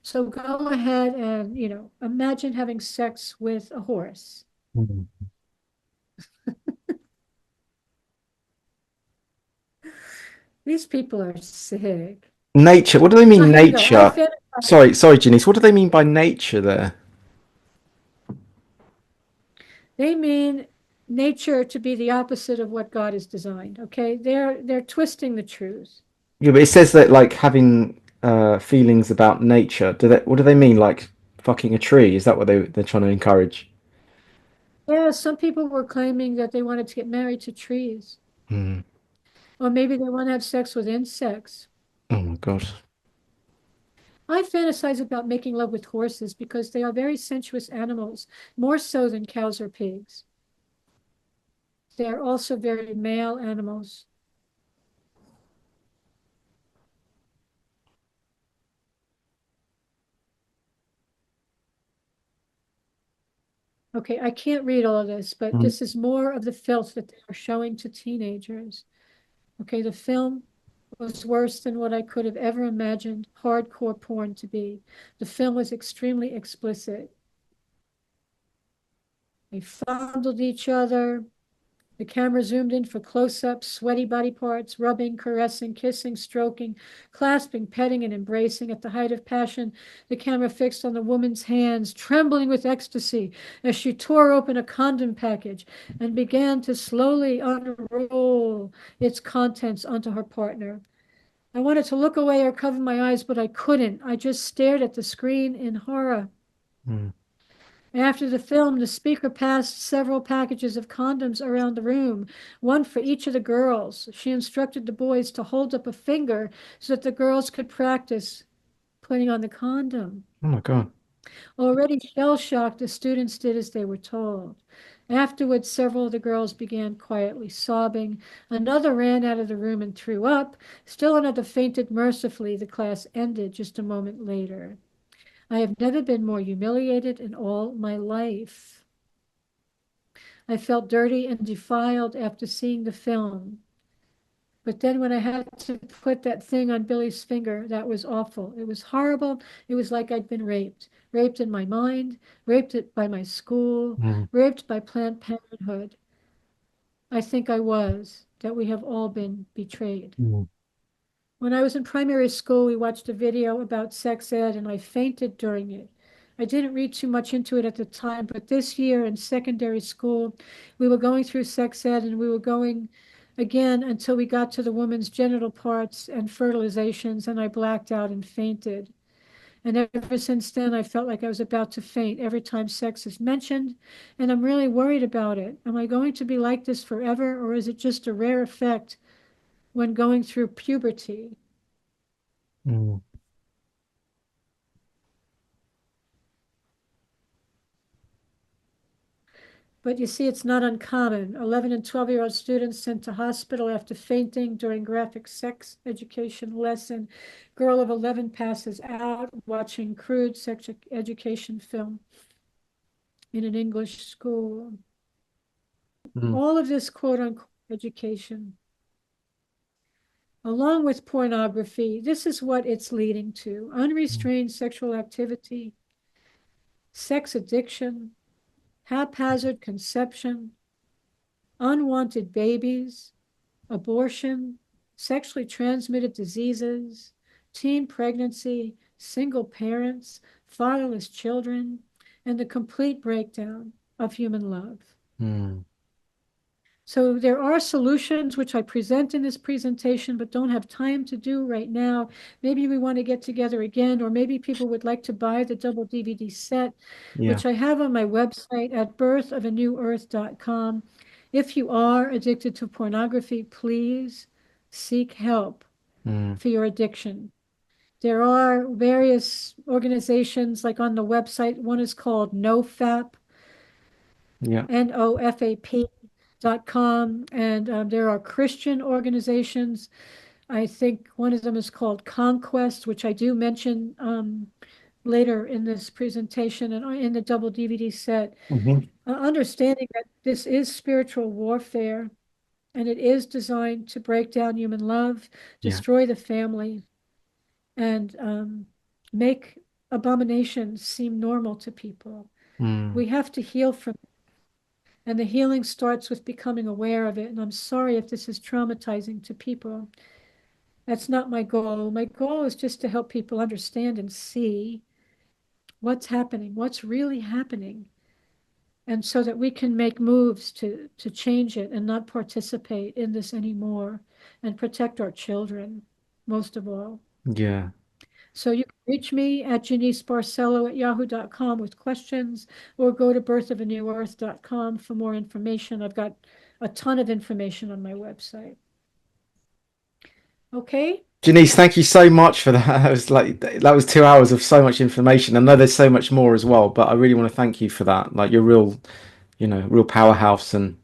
So go ahead and, imagine having sex with a horse. Mm. These people are sick. Nature. What do they So mean, here we go. nature? Sorry, Jeanice. What do they mean by nature there? They mean nature to be the opposite of what God has designed. Okay, they're twisting the truth. Yeah, but it says that like having feelings about nature. Do they? What do they mean? Like fucking a tree? Is that what they're trying to encourage? Yeah, some people were claiming that they wanted to get married to trees, Mm. or maybe they want to have sex with insects. Oh my God. I fantasize about making love with horses because they are very sensuous animals, more so than cows or pigs. They are also very male animals. Okay, I can't read all of this, but Mm. this is more of the filth that they are showing to teenagers. Okay, the film was worse than what I could have ever imagined hardcore porn to be. The film was extremely explicit. They fondled each other. The camera zoomed in for close-ups, sweaty body parts, rubbing, caressing, kissing, stroking, clasping, petting, and embracing. At the height of passion, the camera fixed on the woman's hands, trembling with ecstasy as she tore open a condom package and began to slowly unroll its contents onto her partner. I wanted to look away or cover my eyes, but I couldn't. I just stared at the screen in horror. Mm. After the film, the speaker passed several packages of condoms around the room, one for each of the girls. She instructed the boys to hold up a finger so that the girls could practice putting on the condom. Oh my God. Already shell-shocked, the students did as they were told. Afterwards, several of the girls began quietly sobbing. Another ran out of the room and threw up. Still another fainted mercifully. The class ended just a moment later. I have never been more humiliated in all my life. I felt dirty and defiled after seeing the film. But then when I had to put that thing on Billy's finger, that was awful. It was horrible. It was like I'd been raped. Raped in my mind, raped it by my school, Mm. raped by Planned Parenthood. I think I was, that we have all been betrayed. Mm. When I was in primary school, we watched a video about sex ed and I fainted during it. I didn't read too much into it at the time, but this year in secondary school, we were going through sex ed and we were going again until we got to the woman's genital parts and fertilizations, and I blacked out and fainted. And ever since then, I felt like I was about to faint every time sex is mentioned, and I'm really worried about it. Am I going to be like this forever, or is it just a rare effect when going through puberty? Mm. But you see, it's not uncommon. 11 and 12-year-old students sent to hospital after fainting during graphic sex education lesson. Girl of 11 passes out watching crude sex education film in an English school. Mm. All of this quote unquote education, along with pornography, this is what it's leading to: unrestrained sexual activity, sex addiction, haphazard conception, unwanted babies, abortion, sexually transmitted diseases, teen pregnancy, single parents, fatherless children, and the complete breakdown of human love. Mm. So there are solutions which I present in this presentation, but don't have time to do right now. Maybe we want to get together again, or maybe people would like to buy the double DVD set, Yeah. which I have on my website at birthofanewearth.com. If you are addicted to pornography, please seek help Mm. for your addiction. There are various organizations like on the website. One is called NoFap, Yeah. NOFAP.com, and there are Christian organizations. I think one of them is called Conquest, which I do mention later in this presentation and in the double DVD set. Hmm. Understanding that this is spiritual warfare and it is designed to break down human love, Yeah. destroy the family, and make abominations seem normal to people. Mm. We have to heal from it. And the healing starts with becoming aware of it. And I'm sorry if this is traumatizing to people. That's not my goal. My goal is just to help people understand and see what's happening, what's really happening. And so that we can make moves to change it and not participate in this anymore and protect our children, most of all. Yeah. So you can reach me at JeaniceBarcelo@yahoo.com with questions, or go to birthofanewearth.com for more information. I've got a ton of information on my website. Okay? Janice, thank you so much for that. That was like that was 2 hours of so much information. I know there's so much more as well, but I really want to thank you for that. Like you're real, real powerhouse, and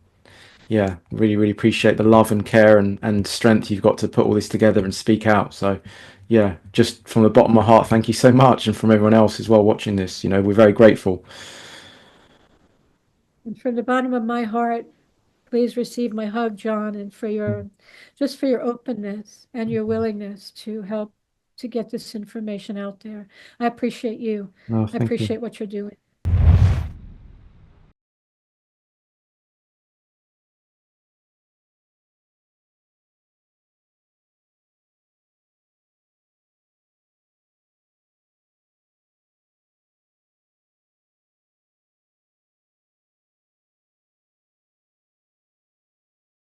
yeah, really, really appreciate the love and care and strength you've got to put all this together and speak out. So yeah, just from the bottom of my heart, thank you so much, and from everyone else as well watching this. We're very grateful. And from the bottom of my heart, please receive my hug, John, and for your just for your openness and your willingness to help to get this information out there. I appreciate you. Oh, I thank you. appreciate what you're doing.